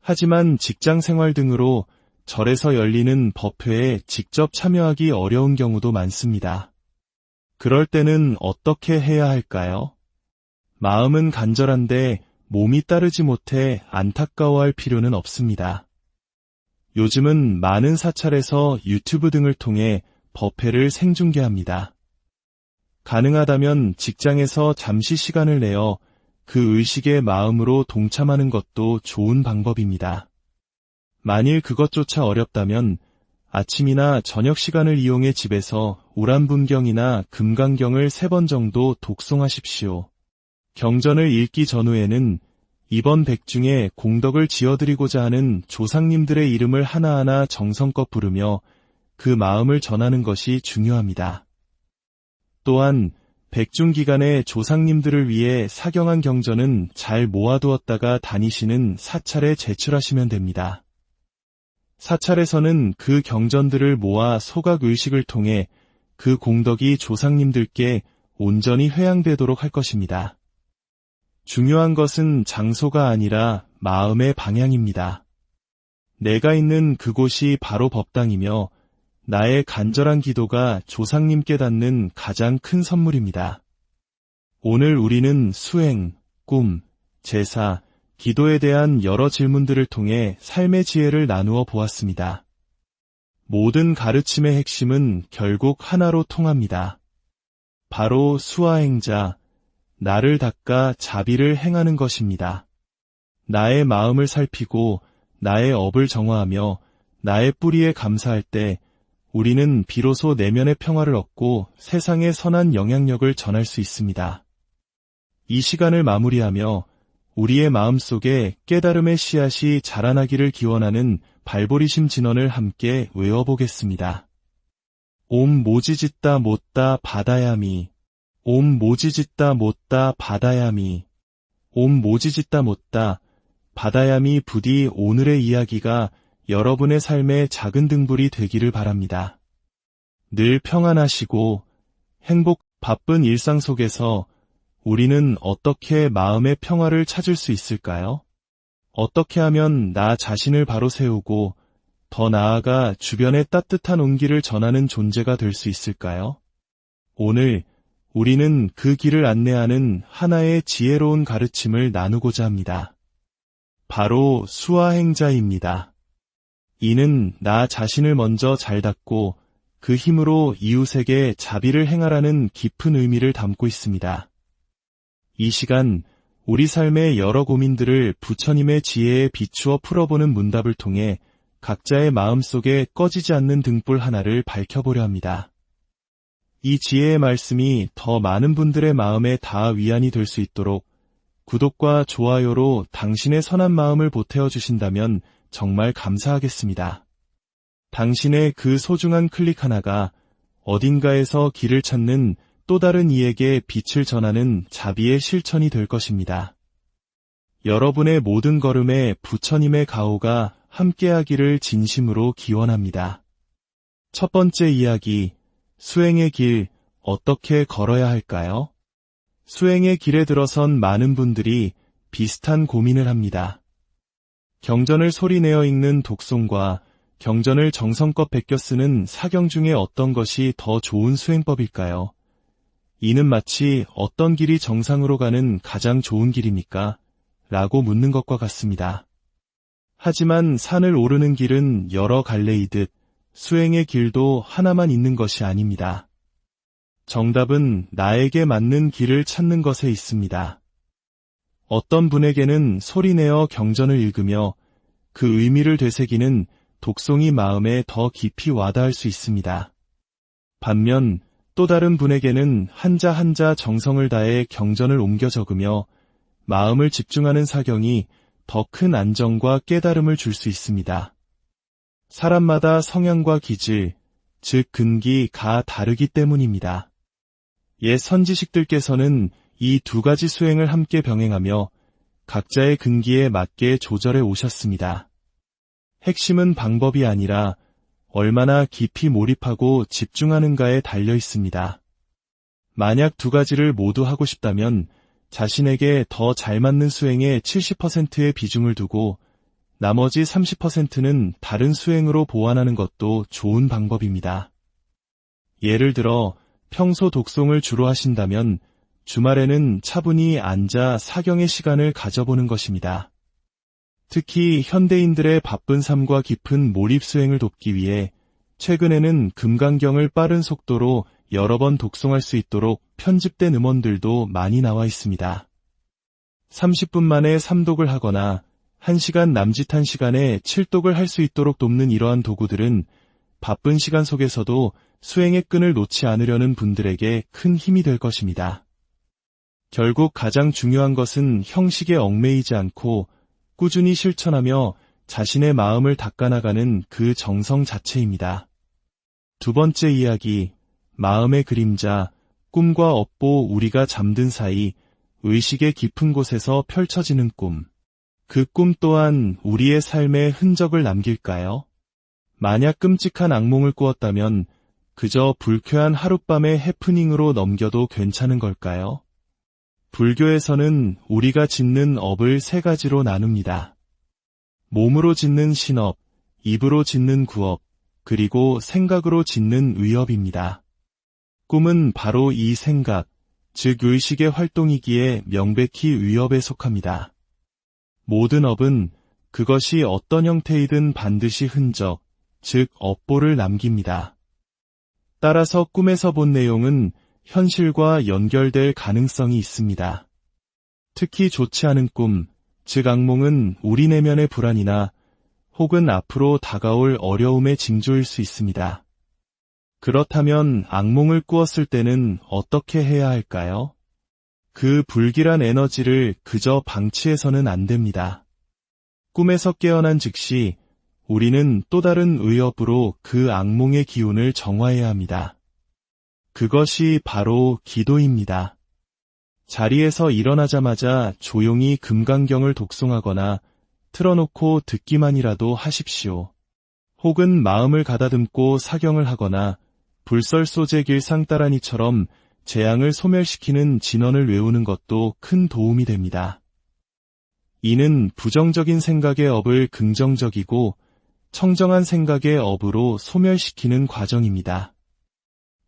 A: 하지만 직장 생활 등으로 절에서 열리는 법회에 직접 참여하기 어려운 경우도 많습니다. 그럴 때는 어떻게 해야 할까요? 마음은 간절한데 몸이 따르지 못해 안타까워할 필요는 없습니다. 요즘은 많은 사찰에서 유튜브 등을 통해 법회를 생중계합니다. 가능하다면 직장에서 잠시 시간을 내어 그 의식의 마음으로 동참하는 것도 좋은 방법입니다. 만일 그것조차 어렵다면 아침이나 저녁 시간을 이용해 집에서 우람분경이나 금강경을 3번 정도 독송하십시오. 경전을 읽기 전후에는 이번 백중에 공덕을 지어드리고자 하는 조상님들의 이름을 하나하나 정성껏 부르며 그 마음을 전하는 것이 중요합니다. 또한 백중기간의 조상님들을 위해 사경한 경전은 잘 모아두었다가 다니시는 사찰에 제출하시면 됩니다. 사찰에서는 그 경전들을 모아 소각의식을 통해 그 공덕이 조상님들께 온전히 회양되도록 할 것입니다. 중요한 것은 장소가 아니라 마음의 방향입니다. 내가 있는 그곳이 바로 법당이며 나의 간절한 기도가 조상님께 닿는 가장 큰 선물입니다. 오늘 우리는 수행, 꿈, 제사, 기도에 대한 여러 질문들을 통해 삶의 지혜를 나누어 보았습니다. 모든 가르침의 핵심은 결국 하나로 통합니다. 바로 수아행자, 나를 닦아 자비를 행하는 것입니다. 나의 마음을 살피고 나의 업을 정화하며 나의 뿌리에 감사할 때 우리는 비로소 내면의 평화를 얻고 세상에 선한 영향력을 전할 수 있습니다. 이 시간을 마무리하며 우리의 마음속에 깨달음의 씨앗이 자라나기를 기원하는 발보리심 진언을 함께 외워보겠습니다. 옴 모지짓다 못다 바다야미. 옴 모지짓다 못다 바다야미. 옴 모지짓다 못다 바다야미. 부디 오늘의 이야기가 여러분의 삶의 작은 등불이 되기를 바랍니다. 늘 평안하시고 바쁜 일상 속에서 우리는 어떻게 마음의 평화를 찾을 수 있을까요? 어떻게 하면 나 자신을 바로 세우고 더 나아가 주변에 따뜻한 온기를 전하는 존재가 될 수 있을까요? 오늘 우리는 그 길을 안내하는 하나의 지혜로운 가르침을 나누고자 합니다. 바로 수아행자입니다. 이는 나 자신을 먼저 잘 닦고 그 힘으로 이웃에게 자비를 행하라는 깊은 의미를 담고 있습니다. 이 시간 우리 삶의 여러 고민들을 부처님의 지혜에 비추어 풀어보는 문답을 통해 각자의 마음속에 꺼지지 않는 등불 하나를 밝혀보려 합니다. 이 지혜의 말씀이 더 많은 분들의 마음에 닿아 위안이 될 수 있도록 구독과 좋아요로 당신의 선한 마음을 보태어 주신다면 정말 감사하겠습니다. 당신의 그 소중한 클릭 하나가 어딘가에서 길을 찾는 또 다른 이에게 빛을 전하는 자비의 실천이 될 것입니다. 여러분의 모든 걸음에 부처님의 가호가 함께하기를 진심으로 기원합니다. 첫 번째 이야기, 수행의 길, 어떻게 걸어야 할까요? 수행의 길에 들어선 많은 분들이 비슷한 고민을 합니다. 경전을 소리내어 읽는 독송과 경전을 정성껏 베껴 쓰는 사경 중에 어떤 것이 더 좋은 수행법일까요? 이는 마치 어떤 길이 정상으로 가는 가장 좋은 길입니까? 라고 묻는 것과 같습니다. 하지만 산을 오르는 길은 여러 갈래이듯 수행의 길도 하나만 있는 것이 아닙니다. 정답은 나에게 맞는 길을 찾는 것에 있습니다. 어떤 분에게는 소리내어 경전을 읽으며 그 의미를 되새기는 독송이 마음에 더 깊이 와닿을 수 있습니다. 반면 또 다른 분에게는 한자 한자 정성을 다해 경전을 옮겨 적으며 마음을 집중하는 사경이 더 큰 안정과 깨달음을 줄 수 있습니다. 사람마다 성향과 기질, 즉 근기가 다르기 때문입니다. 옛 선지식들께서는 이 두 가지 수행을 함께 병행하며 각자의 근기에 맞게 조절해 오셨습니다. 핵심은 방법이 아니라 얼마나 깊이 몰입하고 집중하는가에 달려 있습니다. 만약 두 가지를 모두 하고 싶다면 자신에게 더 잘 맞는 수행에 70%의 비중을 두고 나머지 30%는 다른 수행으로 보완하는 것도 좋은 방법입니다. 예를 들어 평소 독송을 주로 하신다면 주말에는 차분히 앉아 사경의 시간을 가져보는 것입니다. 특히 현대인들의 바쁜 삶과 깊은 몰입 수행을 돕기 위해 최근에는 금강경을 빠른 속도로 여러 번 독송할 수 있도록 편집된 음원들도 많이 나와 있습니다. 30분 만에 3독을 하거나 1시간 남짓한 시간에 7독을 할 수 있도록 돕는 이러한 도구들은 바쁜 시간 속에서도 수행의 끈을 놓지 않으려는 분들에게 큰 힘이 될 것입니다. 결국 가장 중요한 것은 형식에 얽매이지 않고 꾸준히 실천하며 자신의 마음을 닦아나가는 그 정성 자체입니다. 두 번째 이야기, 마음의 그림자, 꿈과 업보. 우리가 잠든 사이 의식의 깊은 곳에서 펼쳐지는 꿈. 그 꿈 또한 우리의 삶에 흔적을 남길까요? 만약 끔찍한 악몽을 꾸었다면 그저 불쾌한 하룻밤의 해프닝으로 넘겨도 괜찮은 걸까요? 불교에서는 우리가 짓는 업을 세 가지로 나눕니다. 몸으로 짓는 신업, 입으로 짓는 구업, 그리고 생각으로 짓는 의업입니다. 꿈은 바로 이 생각, 즉 의식의 활동이기에 명백히 의업에 속합니다. 모든 업은 그것이 어떤 형태이든 반드시 흔적, 즉 업보를 남깁니다. 따라서 꿈에서 본 내용은 현실과 연결될 가능성이 있습니다. 특히 좋지 않은 꿈, 즉 악몽은 우리 내면의 불안이나 혹은 앞으로 다가올 어려움의 징조일 수 있습니다. 그렇다면 악몽을 꾸었을 때는 어떻게 해야 할까요? 그 불길한 에너지를 그저 방치해서는 안 됩니다. 꿈에서 깨어난 즉시 우리는 또 다른 의업으로 그 악몽의 기운을 정화해야 합니다. 그것이 바로 기도입니다. 자리에서 일어나자마자 조용히 금강경을 독송하거나 틀어놓고 듣기만이라도 하십시오. 혹은 마음을 가다듬고 사경을 하거나 불설소재 길상따라니처럼 재앙을 소멸시키는 진언을 외우는 것도 큰 도움이 됩니다. 이는 부정적인 생각의 업을 긍정적이고 청정한 생각의 업으로 소멸시키는 과정입니다.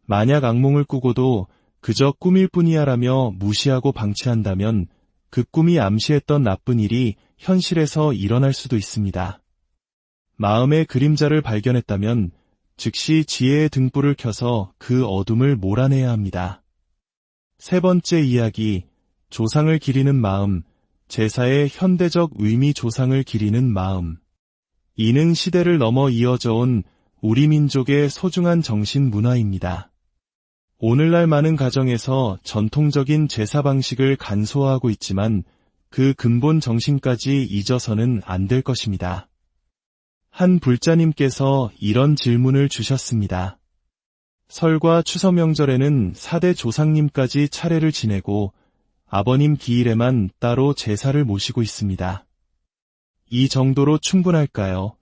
A: 만약 악몽을 꾸고도 그저 꿈일 뿐이야라며 무시하고 방치한다면 그 꿈이 암시했던 나쁜 일이 현실에서 일어날 수도 있습니다. 마음의 그림자를 발견했다면 즉시 지혜의 등불을 켜서 그 어둠을 몰아내야 합니다. 세 번째 이야기, 조상을 기리는 마음, 제사의 현대적 의미. 조상을 기리는 마음. 이는 시대를 넘어 이어져 온 우리 민족의 소중한 정신 문화입니다. 오늘날 많은 가정에서 전통적인 제사 방식을 간소화하고 있지만 그 근본 정신까지 잊어서는 안 될 것입니다. 한 불자님께서 이런 질문을 주셨습니다. 설과 추석 명절에는 4대 조상님까지 차례를 지내고 아버님 기일에만 따로 제사를 모시고 있습니다. 이 정도로 충분할까요?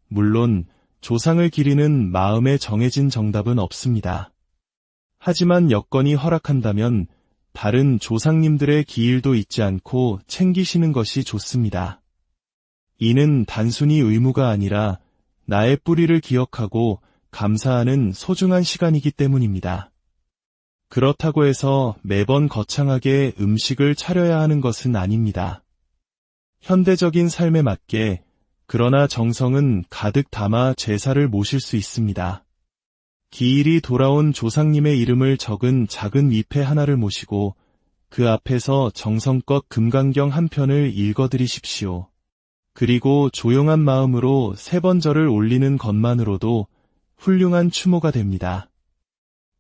A: 물론 조상을 기리는 마음에 정해진 정답은 없습니다. 하지만 여건이 허락한다면 다른 조상님들의 기일도 잊지 않고 챙기시는 것이 좋습니다. 이는 단순히 의무가 아니라 나의 뿌리를 기억하고 감사하는 소중한 시간이기 때문입니다. 그렇다고 해서 매번 거창하게 음식을 차려야 하는 것은 아닙니다. 현대적인 삶에 맞게 그러나 정성은 가득 담아 제사를 모실 수 있습니다. 기일이 돌아온 조상님의 이름을 적은 작은 위패 하나를 모시고 그 앞에서 정성껏 금강경 한 편을 읽어드리십시오. 그리고 조용한 마음으로 3번 절을 올리는 것만으로도 훌륭한 추모가 됩니다.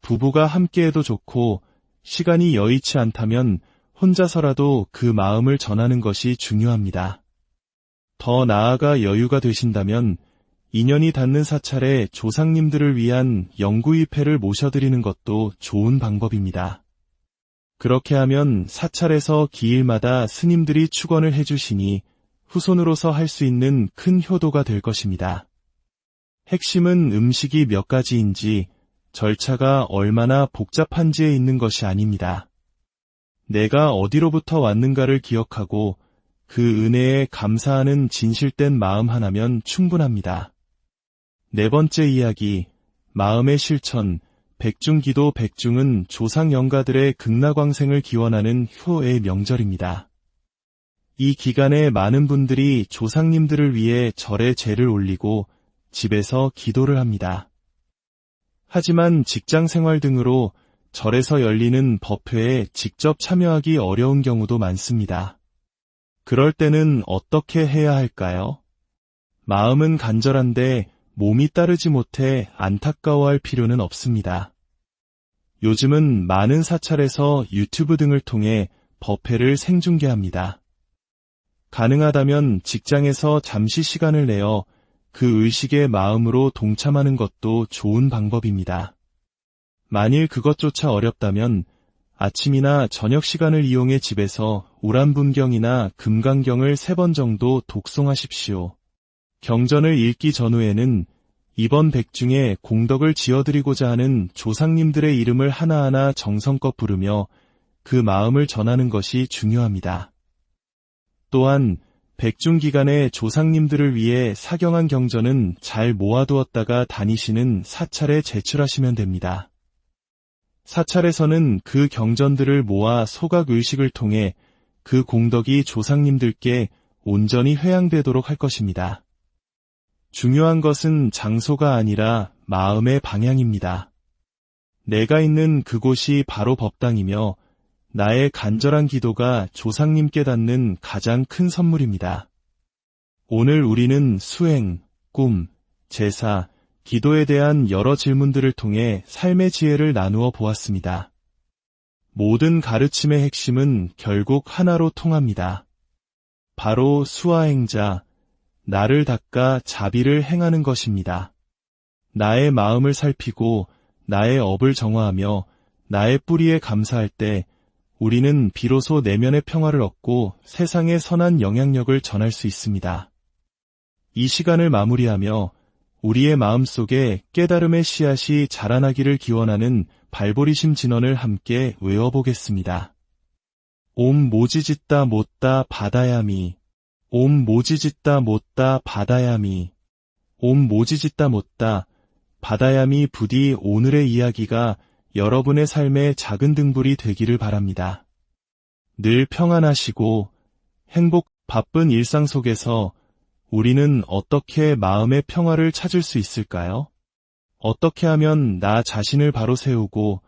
A: 부부가 함께해도 좋고 시간이 여의치 않다면 혼자서라도 그 마음을 전하는 것이 중요합니다. 더 나아가 여유가 되신다면 인연이 닿는 사찰에 조상님들을 위한 영구위패를 모셔드리는 것도 좋은 방법입니다. 그렇게 하면 사찰에서 기일마다 스님들이 축원을 해주시니 후손으로서 할 수 있는 큰 효도가 될 것입니다. 핵심은 음식이 몇 가지인지 절차가 얼마나 복잡한지에 있는 것이 아닙니다. 내가 어디로부터 왔는가를 기억하고 그 은혜에 감사하는 진실된 마음 하나면 충분합니다. 네 번째 이야기, 마음의 실천. 백중기도. 백중은 조상 영가들의 극락왕생을 기원하는 효의 명절입니다. 이 기간에 많은 분들이 조상님들을 위해 절에 제를 올리고 집에서 기도를 합니다. 하지만 직장 생활 등으로 절에서 열리는 법회에 직접 참여하기 어려운 경우도 많습니다. 그럴 때는 어떻게 해야 할까요? 마음은 간절한데 몸이 따르지 못해 안타까워할 필요는 없습니다. 요즘은 많은 사찰에서 유튜브 등을 통해 법회를 생중계합니다. 가능하다면 직장에서 잠시 시간을 내어 그 의식의 마음으로 동참하는 것도 좋은 방법입니다. 만일 그것조차 어렵다면 아침이나 저녁 시간을 이용해 집에서 우란분경이나 금강경을 3번 정도 독송하십시오. 경전을 읽기 전후에는 이번 백중에 공덕을 지어드리고자 하는 조상님들의 이름을 하나하나 정성껏 부르며 그 마음을 전하는 것이 중요합니다. 또한 백중 기간에 조상님들을 위해 사경한 경전은 잘 모아두었다가 다니시는 사찰에 제출하시면 됩니다. 사찰에서는 그 경전들을 모아 소각의식을 통해 그 공덕이 조상님들께 온전히 회양되도록 할 것입니다. 중요한 것은 장소가 아니라 마음의 방향입니다. 내가 있는 그곳이 바로 법당이며 나의 간절한 기도가 조상님께 닿는 가장 큰 선물입니다. 오늘 우리는 수행, 꿈, 제사, 기도에 대한 여러 질문들을 통해 삶의 지혜를 나누어 보았습니다. 모든 가르침의 핵심은 결국 하나로 통합니다. 바로 수화행자, 나를 닦아 자비를 행하는 것입니다. 나의 마음을 살피고 나의 업을 정화하며 나의 뿌리에 감사할 때 우리는 비로소 내면의 평화를 얻고 세상에 선한 영향력을 전할 수 있습니다. 이 시간을 마무리하며 우리의 마음속에 깨달음의 씨앗이 자라나기를 기원하는 발보리심 진언을 함께 외워보겠습니다. 옴 모지짓다 못다 바다야미. 옴 모지짓다 못다 바다야미. 옴 모지짓다 못다 바다야미. 부디 오늘의 이야기가 여러분의 삶의 작은 등불이 되기를 바랍니다. 늘 평안하시고 바쁜 일상 속에서 우리는 어떻게 마음의 평화를 찾을 수 있을까요? 어떻게 하면 나 자신을 바로 세우고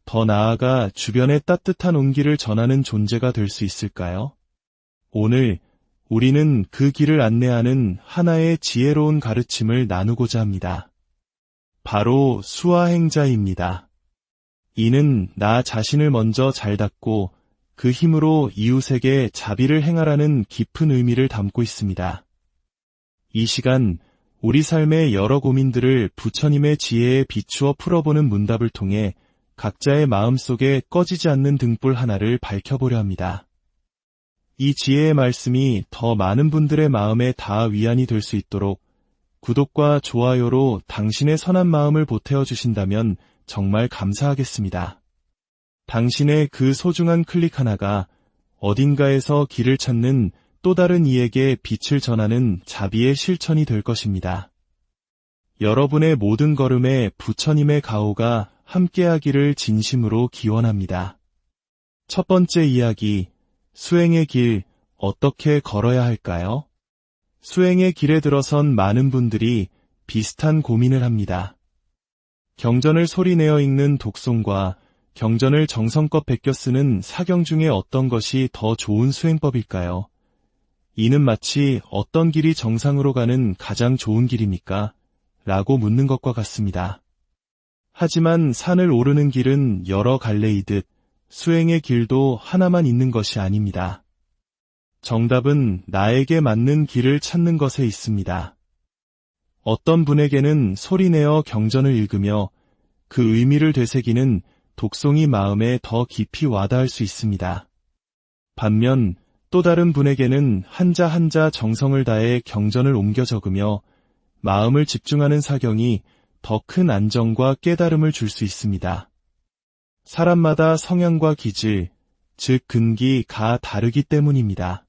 A: 더 나아가 주변에 따뜻한 온기를 전하는 존재가 될 수 있을까요? 오늘 우리는 그 길을 안내하는 하나의 지혜로운 가르침을 나누고자 합니다. 바로 수화행자입니다. 이는 나 자신을 먼저 잘 닦고 그 힘으로 이웃에게 자비를 행하라는 깊은 의미를 담고 있습니다. 이 시간 우리 삶의 여러 고민들을 부처님의 지혜에 비추어 풀어보는 문답을 통해 각자의 마음속에 꺼지지 않는 등불 하나를 밝혀보려 합니다. 이 지혜의 말씀이 더 많은 분들의 마음에 닿아 위안이 될 수 있도록 구독과 좋아요로 당신의 선한 마음을 보태어 주신다면 정말 감사하겠습니다. 당신의 그 소중한 클릭 하나가 어딘가에서 길을 찾는 또 다른 이에게 빛을 전하는 자비의 실천이 될 것입니다. 여러분의 모든 걸음에 부처님의 가호가 함께하기를 진심으로 기원합니다. 첫 번째 이야기, 수행의 길, 어떻게 걸어야 할까요? 수행의 길에 들어선 많은 분들이 비슷한 고민을 합니다. 경전을 소리내어 읽는 독송과 경전을 정성껏 베껴 쓰는 사경 중에 어떤 것이 더 좋은 수행법일까요? 이는 마치 어떤 길이 정상으로 가는 가장 좋은 길입니까? 라고 묻는 것과 같습니다. 하지만 산을 오르는 길은 여러 갈래이듯 수행의 길도 하나만 있는 것이 아닙니다. 정답은 나에게 맞는 길을 찾는 것에 있습니다. 어떤 분에게는 소리내어 경전을 읽으며 그 의미를 되새기는 독송이 마음에 더 깊이 와닿을 수 있습니다. 반면 또 다른 분에게는 한자 한자 정성을 다해 경전을 옮겨 적으며 마음을 집중하는 사경이 더 큰 안정과 깨달음을 줄 수 있습니다. 사람마다 성향과 기질, 즉 근기가 다르기 때문입니다.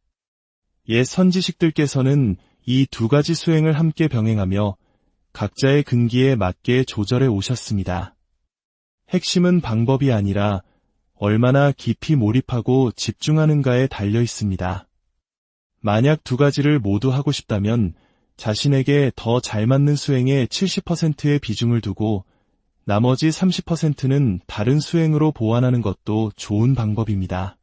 A: 옛 선지식들께서는 이 두 가지 수행을 함께 병행하며 각자의 근기에 맞게 조절해 오셨습니다. 핵심은 방법이 아니라 얼마나 깊이 몰입하고 집중하는가에 달려 있습니다. 만약 두 가지를 모두 하고 싶다면 자신에게 더 잘 맞는 수행에 70%의 비중을 두고 나머지 30%는 다른 수행으로 보완하는 것도 좋은 방법입니다.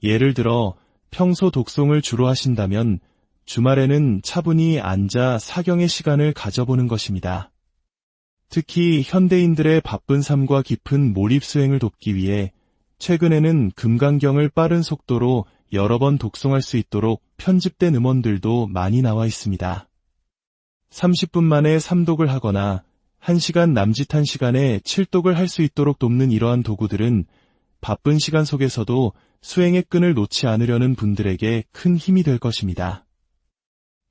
A: 예를 들어 평소 독송을 주로 하신다면 주말에는 차분히 앉아 사경의 시간을 가져보는 것입니다. 특히 현대인들의 바쁜 삶과 깊은 몰입 수행을 돕기 위해 최근에는 금강경을 빠른 속도로 여러 번 독송할 수 있도록 편집된 음원들도 많이 나와 있습니다. 30분 만에 3독을 하거나 1시간 남짓한 시간에 7독을 할 수 있도록 돕는 이러한 도구들은 바쁜 시간 속에서도 수행의 끈을 놓지 않으려는 분들에게 큰 힘이 될 것입니다.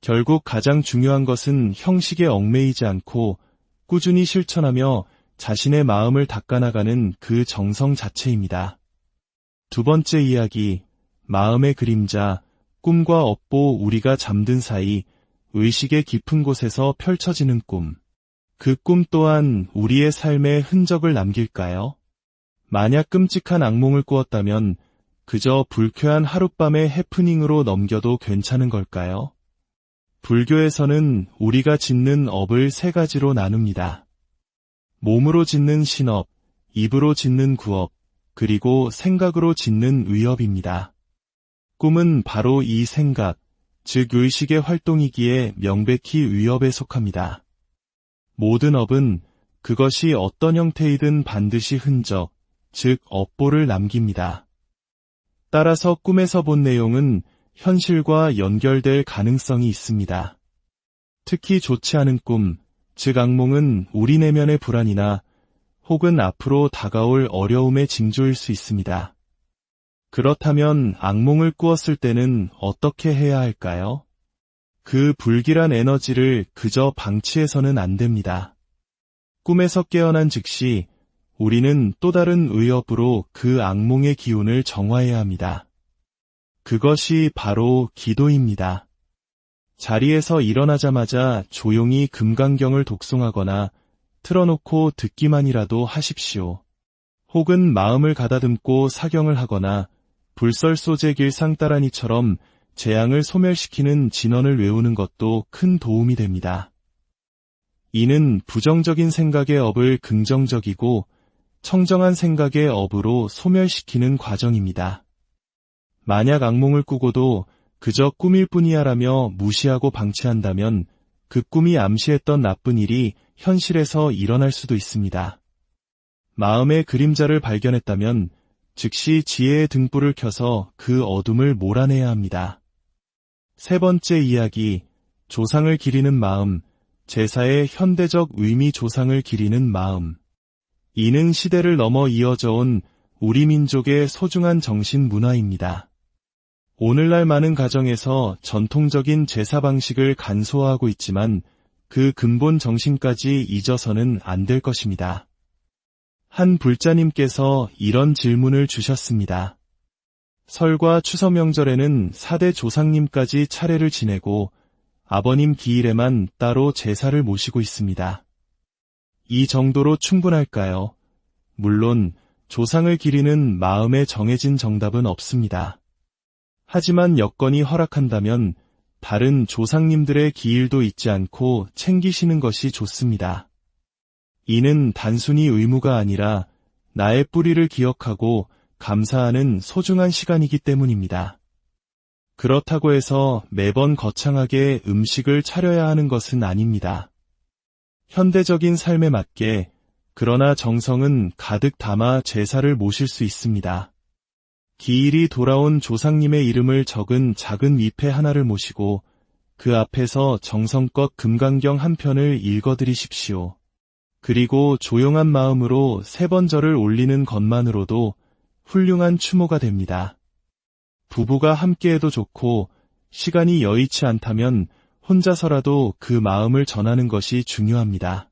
A: 결국 가장 중요한 것은 형식에 얽매이지 않고 꾸준히 실천하며 자신의 마음을 닦아나가는 그 정성 자체입니다. 두 번째 이야기, 마음의 그림자, 꿈과 업보. 우리가 잠든 사이 의식의 깊은 곳에서 펼쳐지는 꿈. 그 꿈 또한 우리의 삶에 흔적을 남길까요? 만약 끔찍한 악몽을 꾸었다면 그저 불쾌한 하룻밤의 해프닝으로 넘겨도 괜찮은 걸까요? 불교에서는 우리가 짓는 업을 세 가지로 나눕니다. 몸으로 짓는 신업, 입으로 짓는 구업, 그리고 생각으로 짓는 의업입니다. 꿈은 바로 이 생각, 즉 의식의 활동이기에 명백히 의업에 속합니다. 모든 업은 그것이 어떤 형태이든 반드시 흔적, 즉 업보를 남깁니다. 따라서 꿈에서 본 내용은 현실과 연결될 가능성이 있습니다. 특히 좋지 않은 꿈, 즉 악몽은 우리 내면의 불안이나 혹은 앞으로 다가올 어려움의 징조일 수 있습니다. 그렇다면 악몽을 꾸었을 때는 어떻게 해야 할까요? 그 불길한 에너지를 그저 방치해서는 안 됩니다. 꿈에서 깨어난 즉시 우리는 또 다른 의업으로 그 악몽의 기운을 정화해야 합니다. 그것이 바로 기도입니다. 자리에서 일어나자마자 조용히 금강경을 독송하거나 틀어놓고 듣기만이라도 하십시오. 혹은 마음을 가다듬고 사경을 하거나 불설소재길상따라니처럼 재앙을 소멸시키는 진언을 외우는 것도 큰 도움이 됩니다. 이는 부정적인 생각의 업을 긍정적이고 청정한 생각의 업으로 소멸시키는 과정입니다. 만약 악몽을 꾸고도 그저 꿈일 뿐이야라며 무시하고 방치한다면 그 꿈이 암시했던 나쁜 일이 현실에서 일어날 수도 있습니다. 마음의 그림자를 발견했다면 즉시 지혜의 등불을 켜서 그 어둠을 몰아내야 합니다. 세 번째 이야기, 조상을 기리는 마음, 제사의 현대적 의미. 조상을 기리는 마음. 이는 시대를 넘어 이어져 온 우리 민족의 소중한 정신 문화입니다. 오늘날 많은 가정에서 전통적인 제사 방식을 간소화하고 있지만 그 근본 정신까지 잊어서는 안 될 것입니다. 한 불자님께서 이런 질문을 주셨습니다. 설과 추석 명절에는 4대 조상님까지 차례를 지내고 아버님 기일에만 따로 제사를 모시고 있습니다. 이 정도로 충분할까요? 물론 조상을 기리는 마음에 정해진 정답은 없습니다. 하지만 여건이 허락한다면 다른 조상님들의 기일도 잊지 않고 챙기시는 것이 좋습니다. 이는 단순히 의무가 아니라 나의 뿌리를 기억하고 감사하는 소중한 시간이기 때문입니다. 그렇다고 해서 매번 거창하게 음식을 차려야 하는 것은 아닙니다. 현대적인 삶에 맞게 그러나 정성은 가득 담아 제사를 모실 수 있습니다. 기일이 돌아온 조상님의 이름을 적은 작은 위패 하나를 모시고 그 앞에서 정성껏 금강경 한 편을 읽어드리십시오. 그리고 조용한 마음으로 3번 절을 올리는 것만으로도 훌륭한 추모가 됩니다. 부부가 함께해도 좋고 시간이 여의치 않다면 혼자서라도 그 마음을 전하는 것이 중요합니다.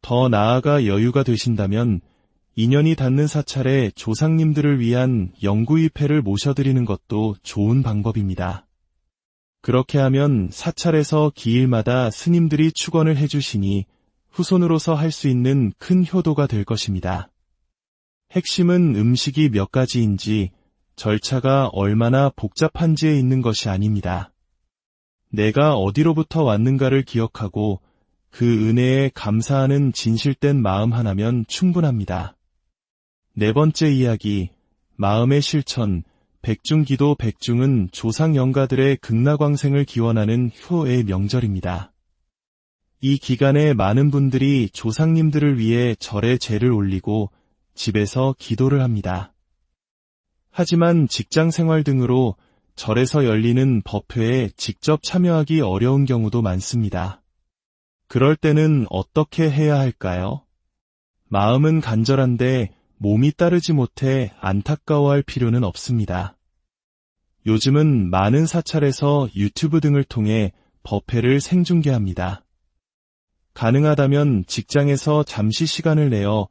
A: 더 나아가 여유가 되신다면 인연이 닿는 사찰에 조상님들을 위한 영구위패를 모셔드리는 것도 좋은 방법입니다. 그렇게 하면 사찰에서 기일마다 스님들이 축원을 해주시니 후손으로서 할 수 있는 큰 효도가 될 것입니다. 핵심은 음식이 몇 가지인지 절차가 얼마나 복잡한지에 있는 것이 아닙니다. 내가 어디로부터 왔는가를 기억하고 그 은혜에 감사하는 진실된 마음 하나면 충분합니다. 네 번째 이야기, 마음의 실천. 백중기도. 백중은 조상 영가들의 극락왕생을 기원하는 효의 명절입니다. 이 기간에 많은 분들이 조상님들을 위해 절에 제를 올리고 집에서 기도를 합니다. 하지만 직장 생활 등으로 절에서 열리는 법회에 직접 참여하기 어려운 경우도 많습니다. 그럴 때는 어떻게 해야 할까요? 마음은 간절한데 몸이 따르지 못해 안타까워할 필요는 없습니다. 요즘은 많은 사찰에서 유튜브 등을 통해 법회를 생중계합니다. 가능하다면 직장에서 잠시 시간을 내어